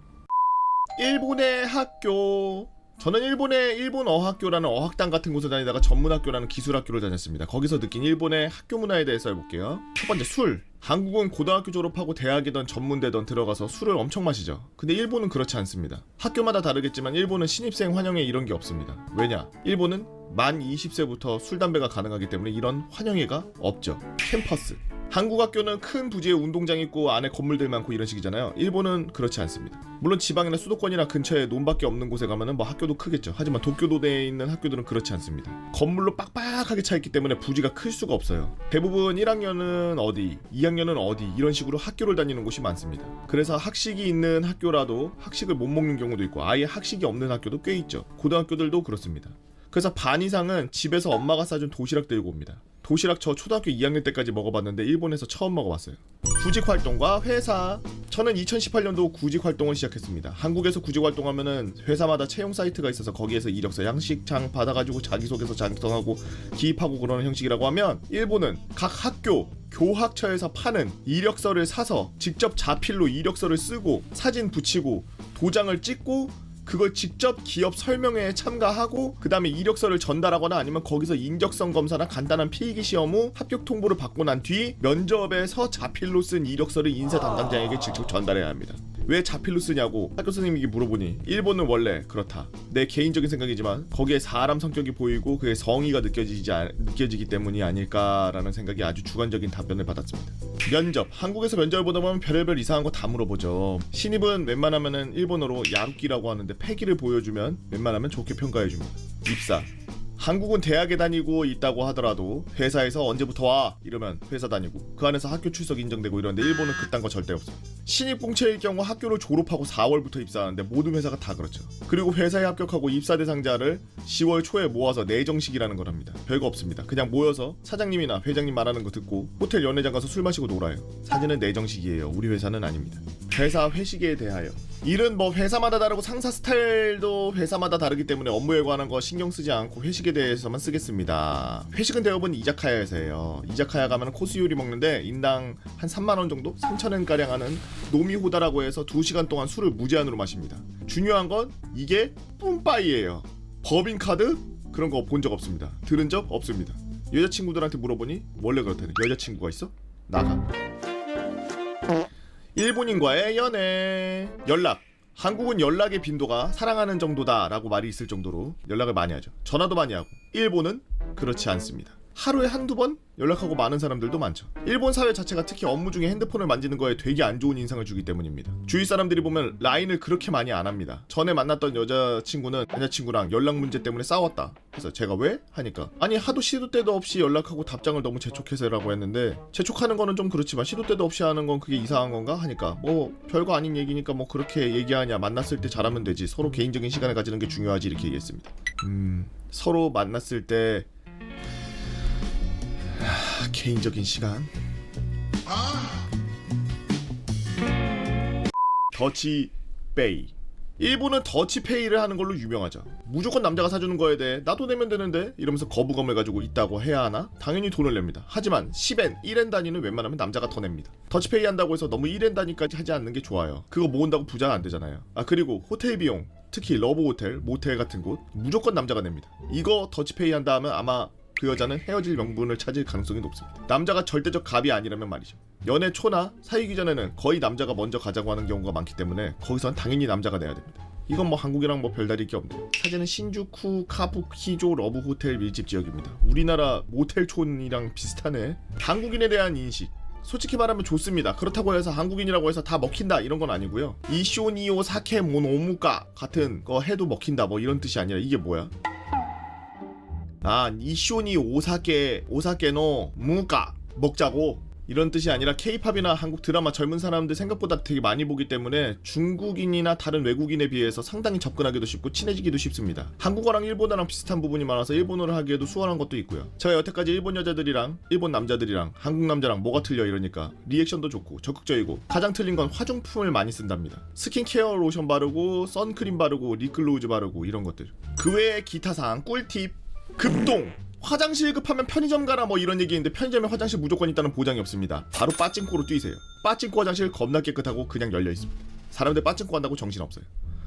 일본의 학교. 저는 일본 어학교라는 어학당 같은 곳을 다니다가 전문학교라는 기술학교를 다녔습니다. 거기서 느낀 일본의 학교 문화에 대해서 해볼게요. 첫 번째, 술. 한국은 고등학교 졸업하고 대학이든 전문대든 들어가서 술을 엄청 마시죠. 근데 일본은 그렇지 않습니다. 학교마다 다르겠지만 일본은 신입생 환영회 이런 게 없습니다. 왜냐? 일본은 만 20세부터 술 담배가 가능하기 때문에 이런 환영회가 없죠. 캠퍼스. 한국 학교는 큰 부지에 운동장 있고 안에 건물들 많고 이런 식이잖아요. 일본은 그렇지 않습니다. 물론 지방이나 수도권이나 근처에 논밖에 없는 곳에 가면은 뭐 학교도 크겠죠. 하지만 도쿄도내에 있는 학교들은 그렇지 않습니다. 건물로 빡빡하게 차있기 때문에 부지가 클 수가 없어요. 대부분 1학년은 어디, 2학년은 어디 이런 식으로 학교를 다니는 곳이 많습니다. 그래서 학식이 있는 학교라도 학식을 못 먹는 경우도 있고 아예 학식이 없는 학교도 꽤 있죠. 고등학교들도 그렇습니다. 그래서 반 이상은 집에서 엄마가 싸준 도시락 들고 옵니다. 도시락 저 초등학교 2학년 때까지 먹어봤는데 일본에서 처음 먹어봤어요. 구직활동과 회사. 저는 2018년도 구직활동을 시작했습니다. 한국에서 구직활동하면은 회사마다 채용 사이트가 있어서 거기에서 이력서 양식장 받아가지고 자기소개서 작성하고 기입하고 그러는 형식이라고 하면 일본은 각 학교 교학처에서 파는 이력서를 사서 직접 자필로 이력서를 쓰고 사진 붙이고 도장을 찍고 그걸 직접 기업 설명회에 참가하고 그 다음에 이력서를 전달하거나 아니면 거기서 인적성 검사나 간단한 필기 시험 후 합격 통보를 받고 난 뒤 면접에서 자필로 쓴 이력서를 인사 담당자에게 직접 전달해야 합니다. 왜 자필로 쓰냐고 학교 선생님에게 물어보니 일본은 원래 그렇다. 내 개인적인 생각이지만 거기에 사람 성격이 보이고 그게 성의가 느껴지기 때문이 아닐까라는 생각이 아주 주관적인 답변을 받았습니다. 면접. 한국에서 면접을 보다 보면 별의별 이상한 거 다 물어보죠. 신입은 웬만하면은 일본어로 야루끼라고 하는데 패기를 보여주면 웬만하면 좋게 평가해줍니다. 입사. 한국은 대학에 다니고 있다고 하더라도 회사에서 언제부터 와? 이러면 회사 다니고 그 안에서 학교 출석 인정되고 이러는데 일본은 그딴 거 절대 없습니다. 신입 공채일 경우 학교를 졸업하고 4월부터 입사하는데 모든 회사가 다 그렇죠. 그리고 회사에 합격하고 입사 대상자를 10월 초에 모아서 내정식이라는 걸 합니다. 별거 없습니다. 그냥 모여서 사장님이나 회장님 말하는 거 듣고 호텔 연회장 가서 술 마시고 놀아요. 사진은 내정식이에요. 우리 회사는 아닙니다. 회사 회식에 대하여. 일은 뭐 회사마다 다르고 상사 스타일도 회사마다 다르기 때문에 업무에 관한 거 신경 쓰지 않고 회식에 대해서만 쓰겠습니다. 회식은 대부분 이자카야에서 해요. 이자카야 가면 코스 요리 먹는데 인당 한 3만원 정도? 3,000엔가량 하는 노미호다라고 해서 2시간 동안 술을 무제한으로 마십니다. 중요한 건 이게 뿜빠이예요. 법인카드? 그런 거 본 적 없습니다. 들은 적 없습니다. 여자친구들한테 물어보니 원래 그렇다네. 여자친구가 있어? 나가. 일본인과의 연애. 연락. 한국은 연락의 빈도가 사랑하는 정도다 라고 말이 있을 정도로 연락을 많이 하죠. 전화도 많이 하고. 일본은 그렇지 않습니다. 하루에 한두 번 연락하고 많은 사람들도 많죠. 일본 사회 자체가 특히 업무 중에 핸드폰을 만지는 거에 되게 안 좋은 인상을 주기 때문입니다. 주위 사람들이 보면 라인을 그렇게 많이 안 합니다. 전에 만났던 여자친구는 여자친구랑 연락 문제 때문에 싸웠다. 그래서 제가 왜? 하니까 아니 하도 시도 때도 없이 연락하고 답장을 너무 재촉해서라고 했는데 재촉하는 거는 좀 그렇지만 시도 때도 없이 하는 건 그게 이상한 건가? 하니까 뭐 별거 아닌 얘기니까 뭐 그렇게 얘기하냐. 만났을 때 잘하면 되지. 서로 개인적인 시간을 가지는 게 중요하지. 이렇게 얘기했습니다. 서로 만났을 때 개인적인 시간. 더치페이. 일본은 더치페이를 하는 걸로 유명하죠. 무조건 남자가 사주는 거에 대해 나도 내면 되는데 이러면서 거부감을 가지고 있다고 해야 하나? 당연히 돈을 냅니다. 하지만 10엔, 1엔 단위는 웬만하면 남자가 더 냅니다. 더치페이 한다고 해서 너무 1엔 단위까지 하지 않는 게 좋아요. 그거 모은다고 부자가 안 되잖아요. 그리고 호텔 비용, 특히 러브호텔, 모텔 같은 곳 무조건 남자가 냅니다. 이거 더치페이 한다 하면 아마 그 여자는 헤어질 명분을 찾을 가능성이 높습니다. 남자가 절대적 갑이 아니라면 말이죠. 연애 초나 사귀기 전에는 거의 남자가 먼저 가자고 하는 경우가 많기 때문에 거기선 당연히 남자가 내야 됩니다. 이건 뭐 한국이랑 뭐 별다를 게 없네요. 사진은 신주쿠 카부키조 러브호텔 밀집 지역입니다. 우리나라 모텔촌이랑 비슷하네. 한국인에 대한 인식. 솔직히 말하면 좋습니다. 그렇다고 해서 한국인이라고 해서 다 먹힌다 이런 건 아니고요. 이쇼니오 사케 모노무까 같은 거 해도 먹힌다 뭐 이런 뜻이 아니라 이게 뭐야? 이쇼니 오사케노 무까 먹자고 이런 뜻이 아니라 케이팝이나 한국 드라마 젊은 사람들 생각보다 되게 많이 보기 때문에 중국인이나 다른 외국인에 비해서 상당히 접근하기도 쉽고 친해지기도 쉽습니다. 한국어랑 일본어랑 비슷한 부분이 많아서 일본어를 하기에도 수월한 것도 있고요. 제가 여태까지 일본 여자들이랑 일본 남자들이랑 한국 남자랑 뭐가 틀려 이러니까 리액션도 좋고 적극적이고 가장 틀린 건 화장품을 많이 쓴답니다. 스킨케어 로션 바르고 선크림 바르고 립글로즈 바르고 이런 것들. 그 외에 기타 사항 꿀팁. 급동. 화장실 급하면 편의점 가라 뭐 이런 얘기인데 편의점에 화장실 무조건 있다는 보장이 없습니다. 바로 빠찡코로 뛰세요. 빠찡코 화장실 겁나 깨끗하고 그냥 열려 있습니다. 사람들 빠찡코 한다고 정신없어요.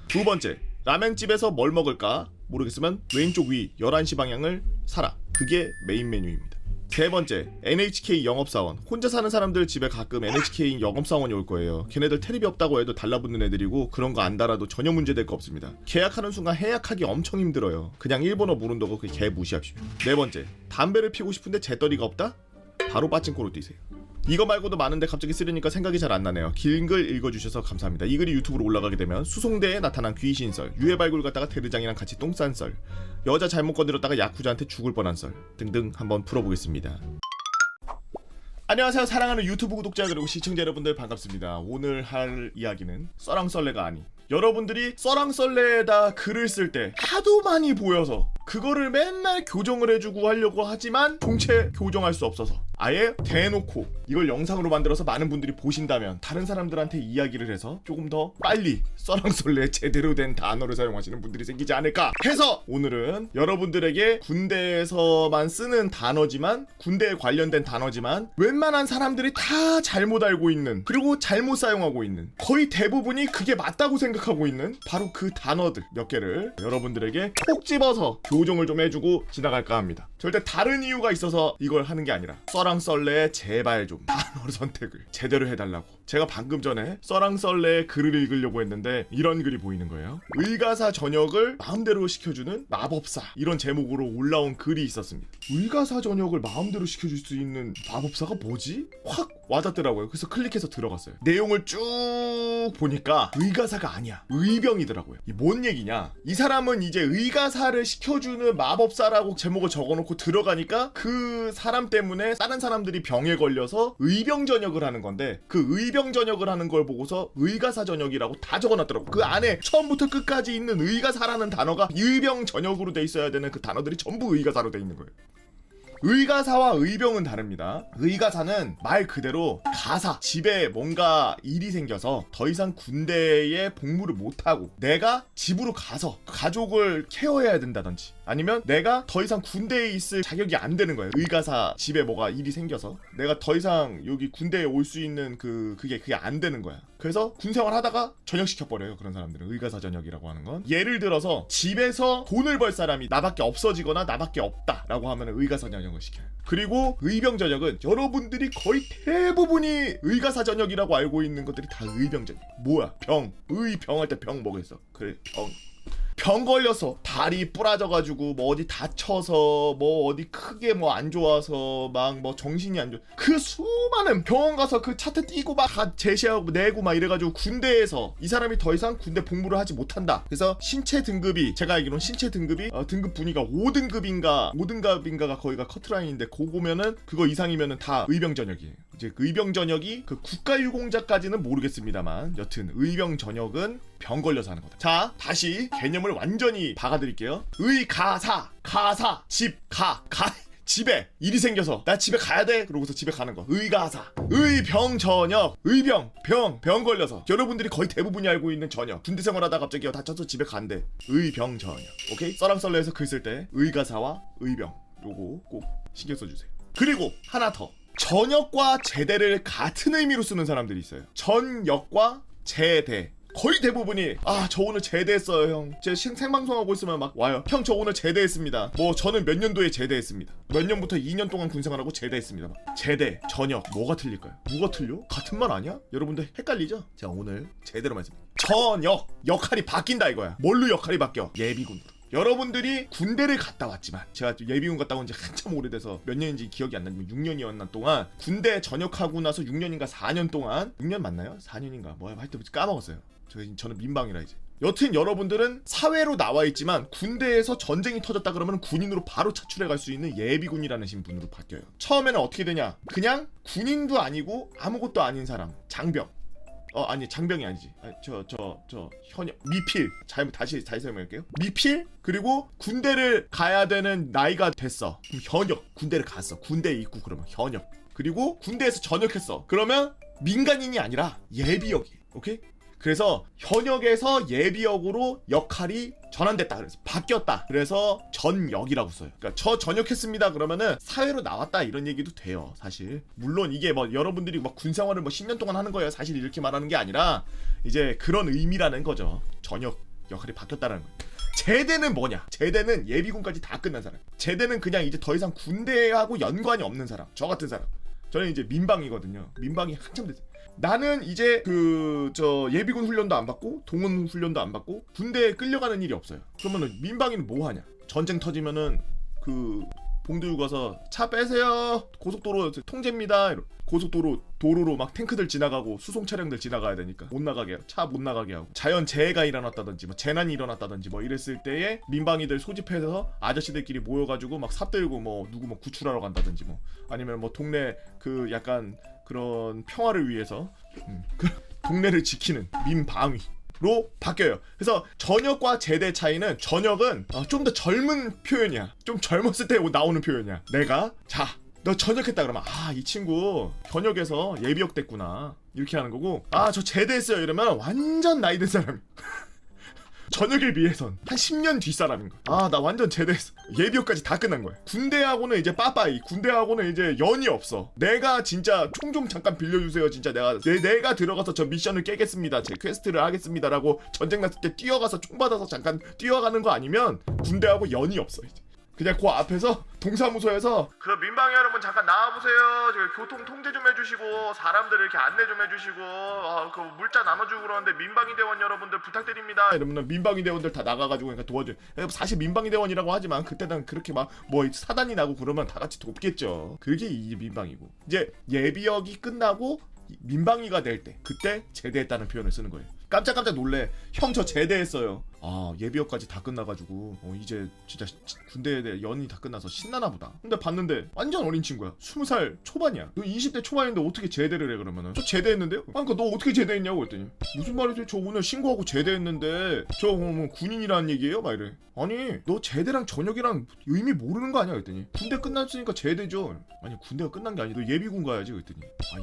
두 번째, 라면집에서 뭘 먹을까 모르겠으면 왼쪽 위 11시 방향을 사라. 그게 메인 메뉴입니다. 세 번째, NHK 영업사원. 혼자 사는 사람들 집에 가끔 NHK 영업사원이 올 거예요. 걔네들 테레비 없다고 해도 달라붙는 애들이고 그런 거 안 달아도 전혀 문제될 거 없습니다. 계약하는 순간 해약하기 엄청 힘들어요. 그냥 일본어 모른다고 그 개 무시합시오. 네 번째, 담배를 피우고 싶은데 재떨이가 없다? 바로 빠찡코로 뛰세요. 이거 말고도 많은데 갑자기 쓰려니까 생각이 잘 안 나네요. 긴 글 읽어주셔서 감사합니다. 이 글이 유튜브로 올라가게 되면 수송대에 나타난 귀신썰, 유해발굴 갔다가 대르장이랑 같이 똥 싼 썰, 여자 잘못 건드렸다가 야쿠자한테 죽을 뻔한 썰 등등 한번 풀어보겠습니다. 안녕하세요. 사랑하는 유튜브 구독자 그리고 시청자 여러분들 반갑습니다. 오늘 할 이야기는 썰랑썰레가 아닌 여러분들이 썰랑썰레에다 글을 쓸 때 하도 많이 보여서 그거를 맨날 교정을 해주고 하려고 하지만 총체 교정할 수 없어서 아예 대놓고 이걸 영상으로 만들어서 많은 분들이 보신다면 다른 사람들한테 이야기를 해서 조금 더 빨리 썰랑썰레 제대로 된 단어를 사용하시는 분들이 생기지 않을까 해서 오늘은 여러분들에게 군대에서만 쓰는 단어지만 군대에 관련된 단어지만 웬만한 사람들이 다 잘못 알고 있는 그리고 잘못 사용하고 있는 거의 대부분이 그게 맞다고 생각하고 있는 바로 그 단어들 몇 개를 여러분들에게 콕 집어서 교정을 좀 해주고 지나갈까 합니다. 절대 다른 이유가 있어서 이걸 하는 게 아니라 썰랑썰레 제발 좀 단어 선택을 제대로 해달라고. 제가 방금 전에 썰랑썰레의 글을 읽으려고 했는데 이런 글이 보이는 거예요. 의가사 전역을 마음대로 시켜주는 마법사 이런 제목으로 올라온 글이 있었습니다. 의가사 전역을 마음대로 시켜줄 수 있는 마법사가 뭐지? 확 와닿더라고요. 그래서 클릭해서 들어갔어요. 내용을 쭉 보니까 의가사가 아니야. 의병이더라고요. 이 뭔 얘기냐? 이 사람은 이제 의가사를 시켜주는 마법사라고 제목을 적어놓고 들어가니까 그 사람 때문에 다른 사람들이 병에 걸려서 의병 전역을 하는 건데 그 의병 전역을 하는 걸 보고서 의가사 전역이라고 다 적어놨더라고. 그 안에 처음부터 끝까지 있는 의가사라는 단어가 의병 전역으로 돼 있어야 되는 그 단어들이 전부 의가사로 돼 있는 거예요. 의가사와 의병은 다릅니다. 의가사는 말 그대로 가사, 집에 뭔가 일이 생겨서 더 이상 군대에 복무를 못하고 내가 집으로 가서 가족을 케어해야 된다든지 아니면 내가 더 이상 군대에 있을 자격이 안 되는 거예요. 의가사 집에 뭐가 일이 생겨서 내가 더 이상 여기 군대에 올 수 있는 그게 안 되는 거야. 그래서 군생활 하다가 전역시켜버려요. 그런 사람들은 의가사 전역이라고 하는 건. 예를 들어서 집에서 돈을 벌 사람이 나밖에 없어지거나 나밖에 없다라고 하면 의가사 전역을 시켜요. 그리고 의병 전역은 여러분들이 거의 대부분이 의가사 전역이라고 알고 있는 것들이 다 의병 전역. 뭐야? 병. 의병 할 때 병 뭐겠어? 그래, 병 걸려서 다리 부러져가지고 뭐 어디 다쳐서 뭐 어디 크게 뭐 안 좋아서 막 뭐 정신이 안 좋아 그 수많은 병원 가서 그 차트 띄고 막 다 제시하고 내고 막 이래가지고 군대에서 이 사람이 더 이상 군대 복무를 하지 못한다. 그래서 신체 등급이 제가 알기로는 신체 등급이 등급 분위가 5등급인가가 거기가 커트라인인데 그거면은 그거 이상이면은 다 의병 전역이에요. 이제 그 의병 전역이 그 국가유공자까지는 모르겠습니다만 여튼 의병 전역은 병 걸려서 하는 거다. 자, 다시 개념을 완전히 박아드릴게요. 가사 집에 일이 생겨서 나 집에 가야 돼 그러고서 집에 가는 거 의가사. 의병 전역 의병 병 걸려서 여러분들이 거의 대부분이 알고 있는 전역 군대 생활하다 갑자기 다쳐서 집에 간대. 의병 전역. 오케이? 썰랑썰레에서 글 쓸 때 의가사와 의병 요거 꼭 신경 써주세요. 그리고 하나 더, 전역과 제대를 같은 의미로 쓰는 사람들이 있어요. 전역과 제대. 거의 대부분이 저 오늘 제대했어요 형. 제 생방송하고 있으면 막 와요. 형 저 오늘 제대했습니다. 뭐 저는 몇 년도에 제대했습니다. 몇 년부터 2년 동안 군생활하고 제대했습니다. 제대, 전역 뭐가 틀릴까요? 뭐가 틀려? 같은 말 아니야? 여러분들 헷갈리죠? 제가 오늘 제대로 말씀드릴게요. 전역 역할이 바뀐다 이거야. 뭘로 역할이 바뀌어? 예비군으로. 여러분들이 군대를 갔다 왔지만 제가 예비군 갔다 온 지 한참 오래돼서 몇 년인지 기억이 안 나지만 6년이었나 동안 군대 전역하고 나서 6년인가 4년 동안 6년 맞나요? 4년인가 뭐야 하여튼 까먹었어요. 저는 민방이라 이제. 여튼 여러분들은 사회로 나와 있지만 군대에서 전쟁이 터졌다 그러면 군인으로 바로 차출해 갈 수 있는 예비군이라는 신분으로 바뀌어요. 처음에는 어떻게 되냐? 그냥 군인도 아니고 아무것도 아닌 사람, 장병. 아니 장병이 아니지. 현역 미필. 다시 설명할게요. 미필 그리고 군대를 가야 되는 나이가 됐어. 그럼 현역. 군대를 갔어. 군대에 있고 그러면 현역. 그리고 군대에서 전역했어. 그러면 민간인이 아니라 예비역이. 오케이? 그래서 현역에서 예비역으로 역할이 전환됐다. 그래서 바뀌었다. 그래서 전역이라고 써요. 그러니까 저 전역했습니다. 그러면은 사회로 나왔다 이런 얘기도 돼요. 사실 물론 이게 뭐 여러분들이 막 군생활을 뭐 10년 동안 하는 거예요. 사실 이렇게 말하는 게 아니라 이제 그런 의미라는 거죠. 전역 역할이 바뀌었다는 거예요. 제대는 뭐냐? 제대는 예비군까지 다 끝난 사람. 제대는 그냥 이제 더 이상 군대하고 연관이 없는 사람. 저 같은 사람. 저는 이제 민방이거든요. 민방이 한참 됐어요. 나는 이제 예비군 훈련도 안 받고 동원 훈련도 안 받고 군대에 끌려가는 일이 없어요. 그러면은 민방위는 뭐 하냐? 전쟁 터지면은 봉두유 가서 차 빼세요. 고속도로 통제입니다. 도로로 막 탱크들 지나가고 수송 차량들 지나가야 되니까 못 나가게 하고 차 못 나가게 하고 자연 재해가 일어났다든지 뭐 재난이 일어났다든지 뭐 이랬을 때에 민방위들 소집해서 아저씨들끼리 모여가지고 막 삽들고 뭐 누구 뭐 구출하러 간다든지 뭐 아니면 뭐 동네 약간 그런 평화를 위해서 동네를 지키는 민방위 로 바뀌어요. 그래서 전역과 제대 차이는 전역은 좀 더 젊은 표현이야. 좀 젊었을 때 나오는 표현이야. 내가 너 전역했다 그러면 이 친구 현역에서 예비역 됐구나 이렇게 하는 거고 저 제대했어요 이러면 완전 나이 든 사람이 전역에 비해선 한 10년 뒷 사람인 거야. 나 완전 제대했어. 예비역까지 다 끝난 거야. 군대하고는 이제 빠빠이. 군대하고는 이제 연이 없어. 내가 진짜 총 좀 잠깐 빌려주세요. 진짜 내가 들어가서 저 미션을 깨겠습니다. 제 퀘스트를 하겠습니다라고 전쟁 났을 때 뛰어가서 총 받아서 잠깐 뛰어가는 거 아니면 군대하고 연이 없어 이제. 그냥 그 앞에서 동사무소에서 민방위 여러분 잠깐 나와보세요. 교통 통제 좀 해주시고 사람들 이렇게 안내 좀 해주시고 물자 나눠주고 그러는데 민방위 대원 여러분들 부탁드립니다. 이러면 민방위 대원들 다 나가가지고 그러니까 도와줘요. 사실 민방위 대원이라고 하지만 그때는 그렇게 막 뭐 사단이 나고 그러면 다 같이 돕겠죠. 그게 이 민방위고 이제 예비역이 끝나고 민방위가 될 때 그때 제대했다는 표현을 쓰는 거예요. 깜짝 놀래. 형 저 제대했어요. 예비역까지 다 끝나가지고 이제 진짜 군대에 대해 연이 다 끝나서 신나나 보다. 근데 봤는데 완전 어린 친구야. 20살 초반이야. 너 20대 초반인데 어떻게 제대를 해 그러면은? 저 제대했는데요? 그러니까 너 어떻게 제대했냐고 했더니 무슨 말이지? 저 오늘 신고하고 제대했는데 저 뭐 군인이라는 얘기예요? 막 이래. 아니 너 제대랑 전역이랑 의미 모르는 거 아니야? 그랬더니 군대 끝났으니까 제대죠. 아니 군대가 끝난 게 아니 너 예비군 가야지 그랬더니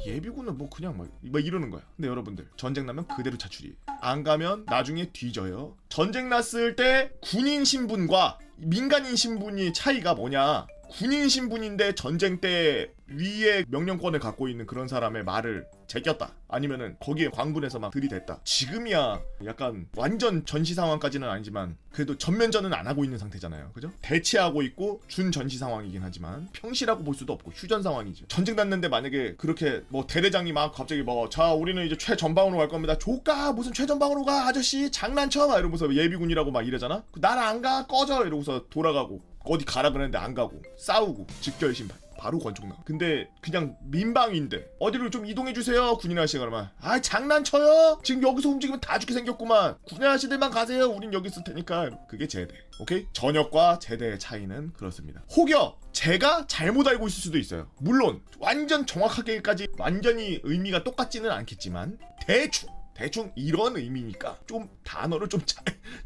예비군은 뭐 그냥 막 이러는 거야. 근데 여러분들 전쟁 나면 그대로 차출이에요. 안 가면 나중에 뒤져요. 전쟁 났을 때 군인 신분과 민간인 신분이 차이가 뭐냐? 군인 신분인데 전쟁 때 위의 명령권을 갖고 있는 그런 사람의 말을 제꼈다. 아니면은 거기에 광분해서 막 들이댔다. 지금이야 약간 완전 전시 상황까지는 아니지만 그래도 전면전은 안 하고 있는 상태잖아요. 그죠? 대치하고 있고 준전시 상황이긴 하지만 평시라고 볼 수도 없고 휴전 상황이죠. 전쟁 났는데 만약에 그렇게 뭐 대대장이 막 갑자기 자 우리는 이제 최전방으로 갈 겁니다. 조까 무슨 최전방으로 가 아저씨 장난쳐 막 이러면서 예비군이라고 막 이러잖아. 나라 안 가 꺼져 이러고서 돌아가고 어디 가라 그랬는데 안 가고 싸우고 직결 심판 바로 권총 나. 근데 그냥 민방위인데 어디로 좀 이동해주세요 군인 아저씨 그러면 장난쳐요? 지금 여기서 움직이면 다 죽게 생겼구만. 군인 아저씨들만 가세요. 우린 여기 있을 테니까. 그게 제대. 오케이? 전역과 제대의 차이는 그렇습니다. 혹여 제가 잘못 알고 있을 수도 있어요. 물론 완전 정확하게까지 완전히 의미가 똑같지는 않겠지만 대충 이런 의미니까 좀 단어를 좀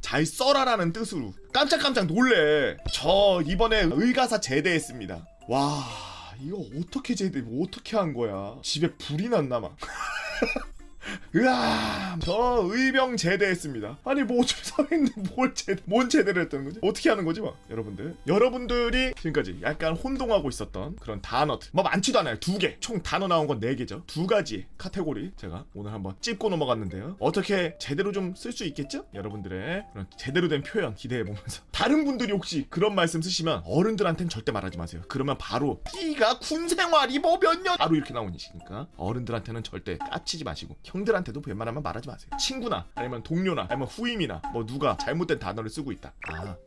잘 써라라는 뜻으로 깜짝 놀래. 저 이번에 의가사 제대했습니다. 와 이거 어떻게 어떻게 한 거야. 집에 불이 났나 막. 으아 저 의병 제대했습니다. 아니 뭐 어차피 사회인데 뭔 제대를 했다는 거지? 어떻게 하는 거지 막. 여러분들이 지금까지 약간 혼동하고 있었던 그런 단어들 뭐 많지도 않아요. 2개 총 단어 나온 건 4개죠 2가지 카테고리 제가 오늘 한번 찝고 넘어갔는데요. 어떻게 제대로 좀 쓸 수 있겠죠? 여러분들의 그런 제대로 된 표현 기대해보면서 다른 분들이 혹시 그런 말씀 쓰시면 어른들한테는 절대 말하지 마세요. 그러면 바로 네가 군생활이 뭐 몇 년 바로 이렇게 나오니까 어른들한테는 절대 깝치지 마시고 형들한테도 웬만하면 말하지 마세요. 친구나 아니면 동료나 아니면 후임이나 뭐 누가 잘못된 단어를 쓰고 있다.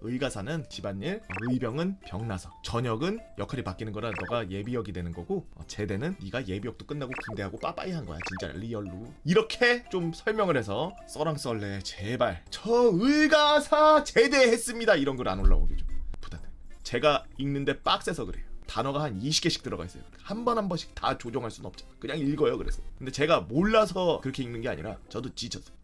의가사는 집안일, 의병은 병나서, 전역은 역할이 바뀌는 거라 너가 예비역이 되는 거고 제대는 네가 예비역도 끝나고 군대하고 빠빠이 한 거야. 진짜 리얼로. 이렇게 좀 설명을 해서 썰랑썰래 제발 저 의가사 제대했습니다 이런 글 안 올라오게 좀 부탁해. 제가 읽는데 빡세서 그래요. 단어가 한 20개씩 들어가 있어요. 한 번씩 다 조정할 수는 없잖아. 그냥 읽어요. 그래서 근데 제가 몰라서 그렇게 읽는 게 아니라 저도 지쳤어요.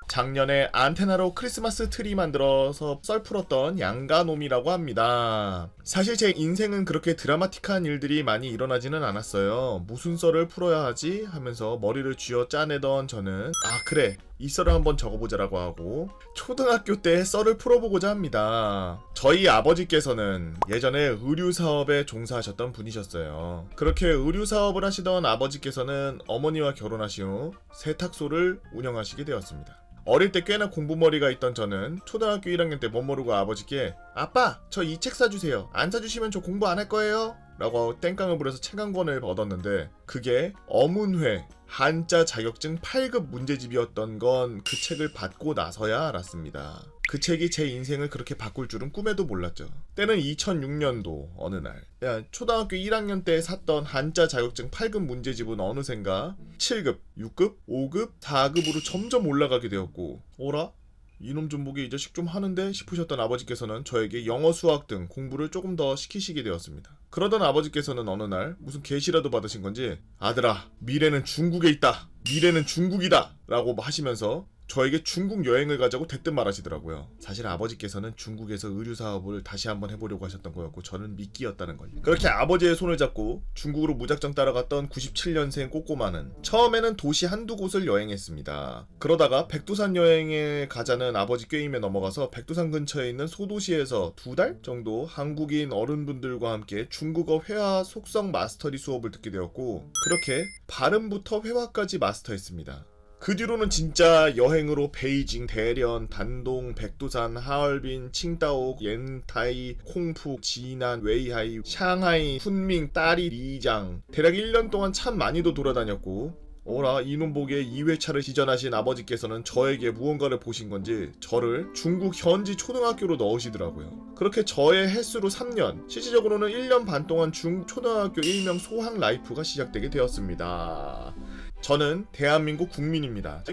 작년에 안테나로 크리스마스 트리 만들어서 썰 풀었던 양가놈이라고 합니다. 사실 제 인생은 그렇게 드라마틱한 일들이 많이 일어나지는 않았어요. 무슨 썰을 풀어야 하지 하면서 머리를 쥐어 짜내던 저는 그래 이 썰을 한번 적어보자라고 하고 초등학교 때 썰을 풀어보고자 합니다. 저희 아버지께서는 예전에 의류사업에 종사하셨던 분이셨어요. 그렇게 의류사업을 하시던 아버지께서는 어머니와 결혼하신 후 세탁소를 운영하시게 되었습니다. 어릴 때 꽤나 공부머리가 있던 저는 초등학교 1학년 때 멋모르고 아버지께 아빠 저 이 책 사주세요. 안 사주시면 저 공부 안 할 거예요 라고 땡깡을 부려서 책 한 권을 얻었는데 그게 어문회 한자 자격증 8급 문제집이었던 건 그 책을 받고 나서야 알았습니다. 그 책이 제 인생을 그렇게 바꿀 줄은 꿈에도 몰랐죠. 때는 2006년도 어느 날 초등학교 1학년 때 샀던 한자 자격증 8급 문제집은 어느샌가 7급, 6급, 5급, 4급으로 점점 올라가게 되었고 어라? 이놈 좀 보게 이 자식 좀 하는데 싶으셨던 아버지께서는 저에게 영어 수학 등 공부를 조금 더 시키시게 되었습니다. 그러던 아버지께서는 어느 날 무슨 계시라도 받으신 건지 아들아 미래는 중국에 있다. 미래는 중국이다 라고 하시면서 저에게 중국 여행을 가자고 대뜸 말하시더라고요. 사실 아버지께서는 중국에서 의류 사업을 다시 한번 해보려고 하셨던 거였고 저는 미끼였다는 걸요. 그렇게 아버지의 손을 잡고 중국으로 무작정 따라갔던 97년생 꼬꼬마는 처음에는 도시 한두 곳을 여행했습니다. 그러다가 백두산 여행에 가자는 아버지 꾀임에 넘어가서 백두산 근처에 있는 소도시에서 2달 정도 한국인 어른분들과 함께 중국어 회화 속성 마스터리 수업을 듣게 되었고 그렇게 발음부터 회화까지 마스터했습니다. 그 뒤로는 진짜 여행으로 베이징, 대련, 단동, 백두산, 하얼빈, 칭다오, 옌타이, 콩푸, 지난, 웨이하이, 샹하이, 쿤밍, 따리, 리장 대략 1년 동안 참 많이도 돌아다녔고 어라 이놈 보기에 2회차를 시전하신 아버지께서는 저에게 무언가를 보신 건지 저를 중국 현지 초등학교로 넣으시더라고요. 그렇게 저의 횟수로 3년, 실질적으로는 1년 반 동안 중국 초등학교 일명 소학 라이프가 시작되게 되었습니다. 저는 대한민국 국민입니다.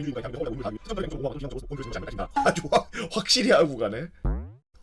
아주 확실히 하고 가네.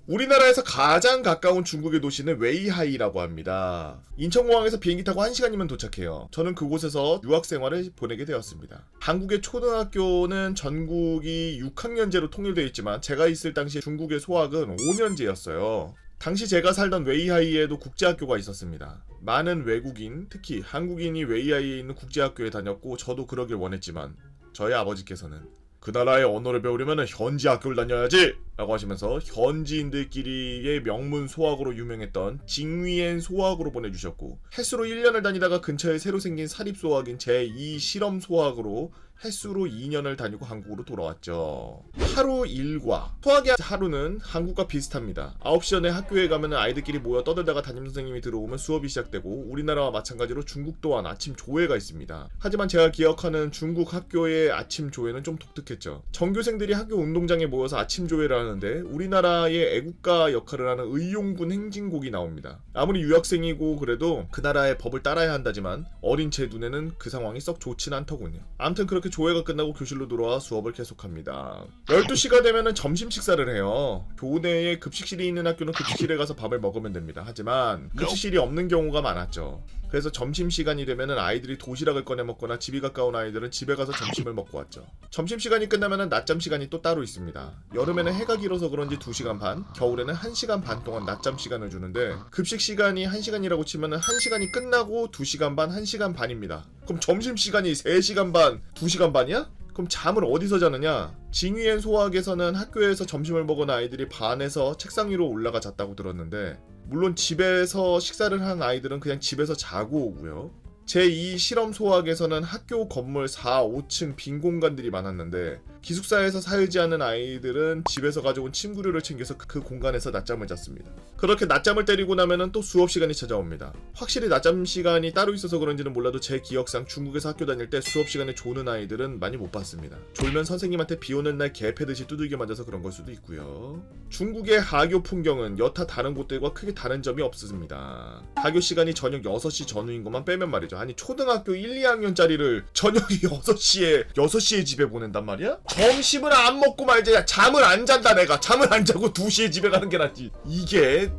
우리나라에서 가장 가까운 중국의 도시는 웨이하이라고 합니다. 인천공항에서 비행기 타고 1시간이면 도착해요. 저는 그곳에서 유학생활을 보내게 되었습니다. 한국의 초등학교는 전국이 6학년제로 통일되어 있지만 제가 있을 당시 중국의 소학은 5년제였어요. 당시 제가 살던 웨이하이에도 국제학교가 있었습니다. 많은 외국인, 특히 한국인이 웨이하이에 있는 국제학교에 다녔고 저도 그러길 원했지만 저희 아버지께서는 그 나라의 언어를 배우려면 현지 학교를 다녀야지! 라고 하시면서 현지인들끼리의 명문 소학으로 유명했던 징위엔 소학으로 보내주셨고 햇수로 1년을 다니다가 근처에 새로 생긴 사립소학인 제2 실험 소학으로 햇수로 2년을 다니고 한국으로 돌아왔죠. 하루 일과 소학의 하루는 한국과 비슷합니다. 9시 전에 학교에 가면 아이들끼리 모여 떠들다가 담임선생님이 들어오면 수업이 시작되고 우리나라와 마찬가지로 중국 또한 아침 조회가 있습니다. 하지만 제가 기억하는 중국 학교의 아침 조회는 좀 독특했죠. 전교생들이 학교 운동장에 모여서 아침 조회를 하는데 우리나라의 애국가 역할을 하는 의용군 행진곡이 나옵니다. 아무리 유학생이고 그래도 그 나라의 법을 따라야 한다지만 어린 제 눈에는 그 상황이 썩 좋진 않더군요. 아무튼 그렇게 조회가 끝나고 교실로 돌아와 수업을 계속합니다. 12시가 되면 점심 식사를 해요. 교내에 급식실이 있는 학교는 급식실에 가서 밥을 먹으면 됩니다. 하지만 급식실이 없는 경우가 많았죠. 그래서 점심시간이 되면 아이들이 도시락을 꺼내 먹거나 집이 가까운 아이들은 집에 가서 점심을 먹고 왔죠. 점심시간이 끝나면 낮잠 시간이 또 따로 있습니다. 여름에는 해가 길어서 그런지 2시간 반, 겨울에는 1시간 반 동안 낮잠 시간을 주는데 급식 시간이 1시간이라고 치면 1시간이 끝나고 2시간 반, 1시간 반입니다. 그럼 점심시간이 3시간 반, 2시간 반이야? 그럼 잠을 어디서 자느냐? 징위엔 소학에서는 학교에서 점심을 먹은 아이들이 반에서 책상 위로 올라가 잤다고 들었는데 물론 집에서 식사를 한 아이들은 그냥 집에서 자고 오고요. 제2 실험 소학에서는 학교 건물 4, 5층 빈 공간들이 많았는데 기숙사에서 살지 않는 아이들은 집에서 가져온 침구류를 챙겨서 그 공간에서 낮잠을 잤습니다. 그렇게 낮잠을 때리고 나면은 또 수업 시간이 찾아옵니다. 확실히 낮잠 시간이 따로 있어서 그런지는 몰라도 제 기억상 중국에서 학교 다닐 때 수업 시간에 조는 아이들은 많이 못 봤습니다. 졸면 선생님한테 비 오는 날 개 패듯이 두들겨 맞아서 그런 걸 수도 있고요. 중국의 하교 풍경은 여타 다른 곳들과 크게 다른 점이 없습니다. 하교 시간이 저녁 6시 전후인 것만 빼면 말이죠. 아니 초등학교 1, 2학년짜리를 저녁 6시에 집에 보낸단 말이야? 점심을 안 먹고 말지. 잠을 안 잔다. 내가 잠을 안 자고 2시에 집에 가는 게 낫지. 이게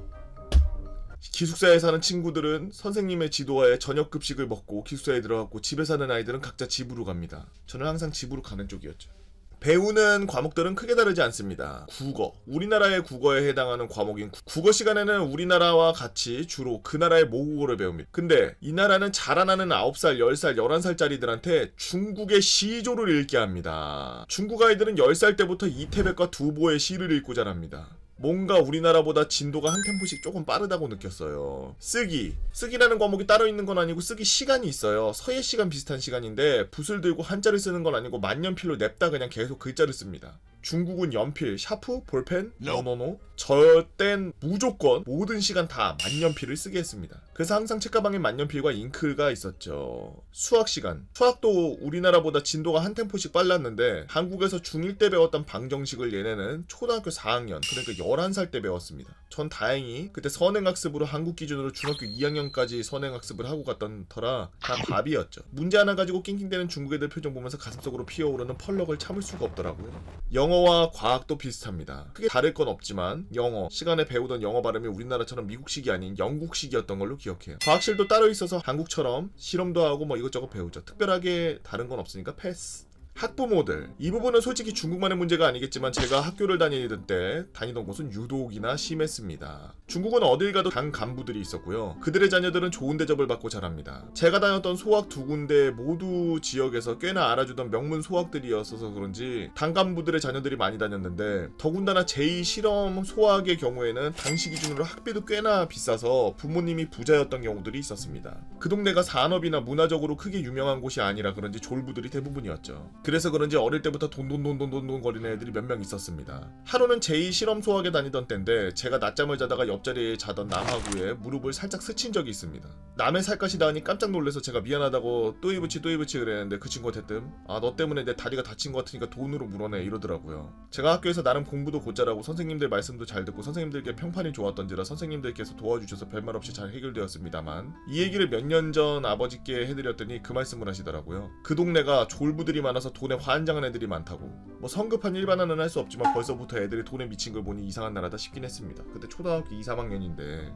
기숙사에 사는 친구들은 선생님의 지도하에 저녁 급식을 먹고 기숙사에 들어갔고 집에 사는 아이들은 각자 집으로 갑니다. 저는 항상 집으로 가는 쪽이었죠. 배우는 과목들은 크게 다르지 않습니다. 국어, 우리나라의 국어에 해당하는 과목인 국어 시간에는 우리나라와 같이 주로 그 나라의 모국어를 배웁니다. 근데 이 나라는 자라나는 9살, 10살, 11살짜리들한테 중국의 시조를 읽게 합니다. 중국 아이들은 10살 때부터 이태백과 두보의 시를 읽고 자랍니다. 뭔가 우리나라보다 진도가 한 템포씩 조금 빠르다고 느꼈어요. 쓰기라는 과목이 따로 있는 건 아니고 쓰기 시간이 있어요. 서예 시간 비슷한 시간인데 붓을 들고 한자를 쓰는 건 아니고 만년필로 냅다 그냥 계속 글자를 씁니다. 중국은 연필, 샤프, 볼펜, 노노노. 저땐 무조건 모든 시간 다 만년필을 쓰게 했습니다. 그래서 항상 책가방에 만년필과 잉크가 있었죠. 수학 시간. 수학도 우리나라보다 진도가 한 템포씩 빨랐는데 한국에서 중1 때 배웠던 방정식을 얘네는 초등학교 4학년, 그러니까 11살 때 배웠습니다. 전 다행히 그때 선행학습으로 한국 기준으로 중학교 2학년까지 선행학습을 하고 갔던 터라 다 밥이었죠. 문제 하나 가지고 낑낑대는 중국 애들 표정 보면서 가슴속으로 피어오르는 펄럭을 참을 수가 없더라고요. 영어와 과학도 비슷합니다. 크게 다를 건 없지만 영어, 시간에 배우던 영어 발음이 우리나라처럼 미국식이 아닌 영국식이었던 걸로 기억해요. 과학실도 따로 있어서 한국처럼 실험도 하고 뭐 이것저것 배우죠. 특별하게 다른 건 없으니까 패스. 학부모들, 이 부분은 솔직히 중국만의 문제가 아니겠지만 제가 학교를 다니던 곳은 유독이나 심했습니다. 중국은 어딜 가도 당 간부들이 있었고요. 그들의 자녀들은 좋은 대접을 받고 자랍니다. 제가 다녔던 소학 2군데 모두 지역에서 꽤나 알아주던 명문 소학들이었어서 그런지 당 간부들의 자녀들이 많이 다녔는데 더군다나 제2 실험 소학의 경우에는 당시 기준으로 학비도 꽤나 비싸서 부모님이 부자였던 경우들이 있었습니다. 그 동네가 산업이나 문화적으로 크게 유명한 곳이 아니라 그런지 졸부들이 대부분이었죠. 그래서 그런지 어릴 때부터 돈돈돈돈돈 거리는 애들이 몇 명 있었습니다. 하루는 제2 실험소학에 다니던 때인데 제가 낮잠을 자다가 옆자리에 자던 남하구에 무릎을 살짝 스친 적이 있습니다. 남의 살갗이 닿으니 깜짝 놀라서 제가 미안하다고 또이부치 그랬는데 그 친구가 대뜸 너 때문에 내 다리가 다친 것 같으니까 돈으로 물어내 이러더라고요. 제가 학교에서 나름 공부도 곧잘하고 선생님들 말씀도 잘 듣고 선생님들께 평판이 좋았던지라 선생님들께서 도와주셔서 별말 없이 잘 해결되었습니다만 이 얘기를 몇 년 전 아버지께 해드렸더니 그 말씀을 하시더라고요. 그 동네가 졸부들이 많아서 돈에 환장한 애들이 많다고. 뭐 성급한 일반화는 할 수 없지만 벌써부터 애들이 돈에 미친 걸 보니 이상한 나라다 싶긴 했습니다. 그때 초등학교 2, 3학년인데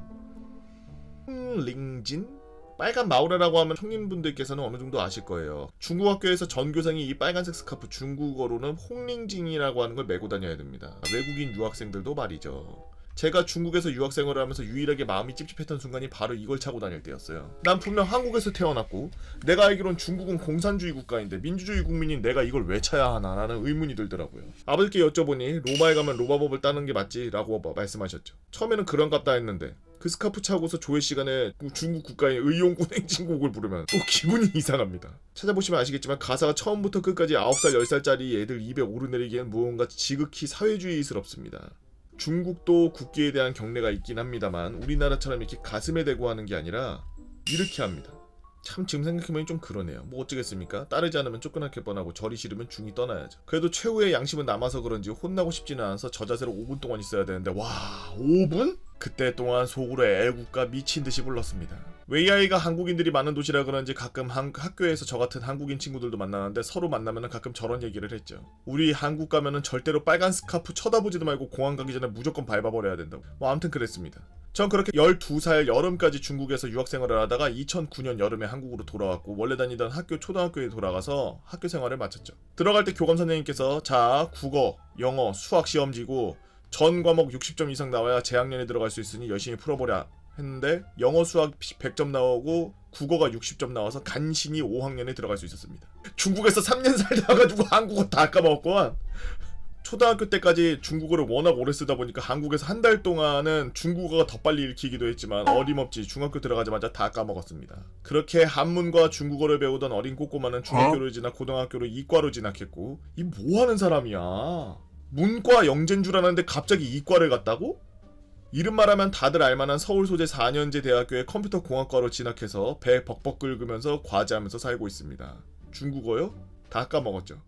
링진? 빨간 마우라라고 하면 형님분들께서는 어느 정도 아실 거예요. 중국 학교에서 전교생이 이 빨간색 스카프 중국어로는 홍링징이라고 하는 걸 메고 다녀야 됩니다. 외국인 유학생들도 말이죠. 제가 중국에서 유학생활을 하면서 유일하게 마음이 찝찝했던 순간이 바로 이걸 차고 다닐 때였어요. 난 분명 한국에서 태어났고 내가 알기론 중국은 공산주의 국가인데 민주주의 국민인 내가 이걸 왜 차야 하나 라는 의문이 들더라고요. 아버지께 여쭤보니 로마에 가면 로마법을 따는 게 맞지 라고 말씀하셨죠. 처음에는 그런갑다 했는데 그 스카프 차고서 조회 시간에 중국 국가의 의용군 행진곡을 부르면 또 기분이 이상합니다. 찾아보시면 아시겠지만 가사가 처음부터 끝까지 9살 10살짜리 애들 입에 오르내리기엔 무언가 지극히 사회주의스럽습니다. 중국도 국기에 대한 경례가 있긴 합니다만 우리나라처럼 이렇게 가슴에 대고 하는 게 아니라 이렇게 합니다. 참 지금 생각해보니 좀 그러네요. 뭐 어쩌겠습니까? 따르지 않으면 쫓겨나게 뻔하고 절이 싫으면 중이 떠나야죠. 그래도 최후의 양심은 남아서 그런지 혼나고 싶지는 않아서 저 자세로 5분 동안 있어야 되는데 와 5분? 그때 동안 속으로 애국가 미친듯이 불렀습니다. 웨이아이가 한국인들이 많은 도시라 그런지 가끔 학교에서 저 같은 한국인 친구들도 만나는데 서로 만나면 가끔 저런 얘기를 했죠. 우리 한국 가면은 절대로 빨간 스카프 쳐다보지도 말고 공항 가기 전에 무조건 밟아버려야 된다고. 뭐 아무튼 그랬습니다. 전 그렇게 12살 여름까지 중국에서 유학생활을 하다가 2009년 여름에 한국으로 돌아왔고 원래 다니던 초등학교에 돌아가서 학교 생활을 마쳤죠. 들어갈 때 교감 선생님께서 자 국어, 영어, 수학 시험지고 전 과목 60점 이상 나와야 재학년에 들어갈 수 있으니 열심히 풀어보랴 했는데 영어 수학 100점 나오고 국어가 60점 나와서 간신히 5학년에 들어갈 수 있었습니다. 중국에서 3년 살다가지고 한국어 다 까먹었구만. 초등학교 때까지 중국어를 워낙 오래 쓰다 보니까 한국에서 한 달 동안은 중국어가 더 빨리 읽히기도 했지만 어림없이 중학교 들어가자마자 다 까먹었습니다. 그렇게 한문과 중국어를 배우던 어린 꼬꼬마는 중학교를 지나 고등학교로 이과로 진학했고 이 뭐하는 사람이야. 문과 영재인 줄 알았는데 갑자기 이과를 갔다고? 이름 말하면 다들 알만한 서울 소재 4년제 대학교의 컴퓨터 공학과로 진학해서 배 벅벅 긁으면서 과제하면서 살고 있습니다. 중국어요? 다 까먹었죠.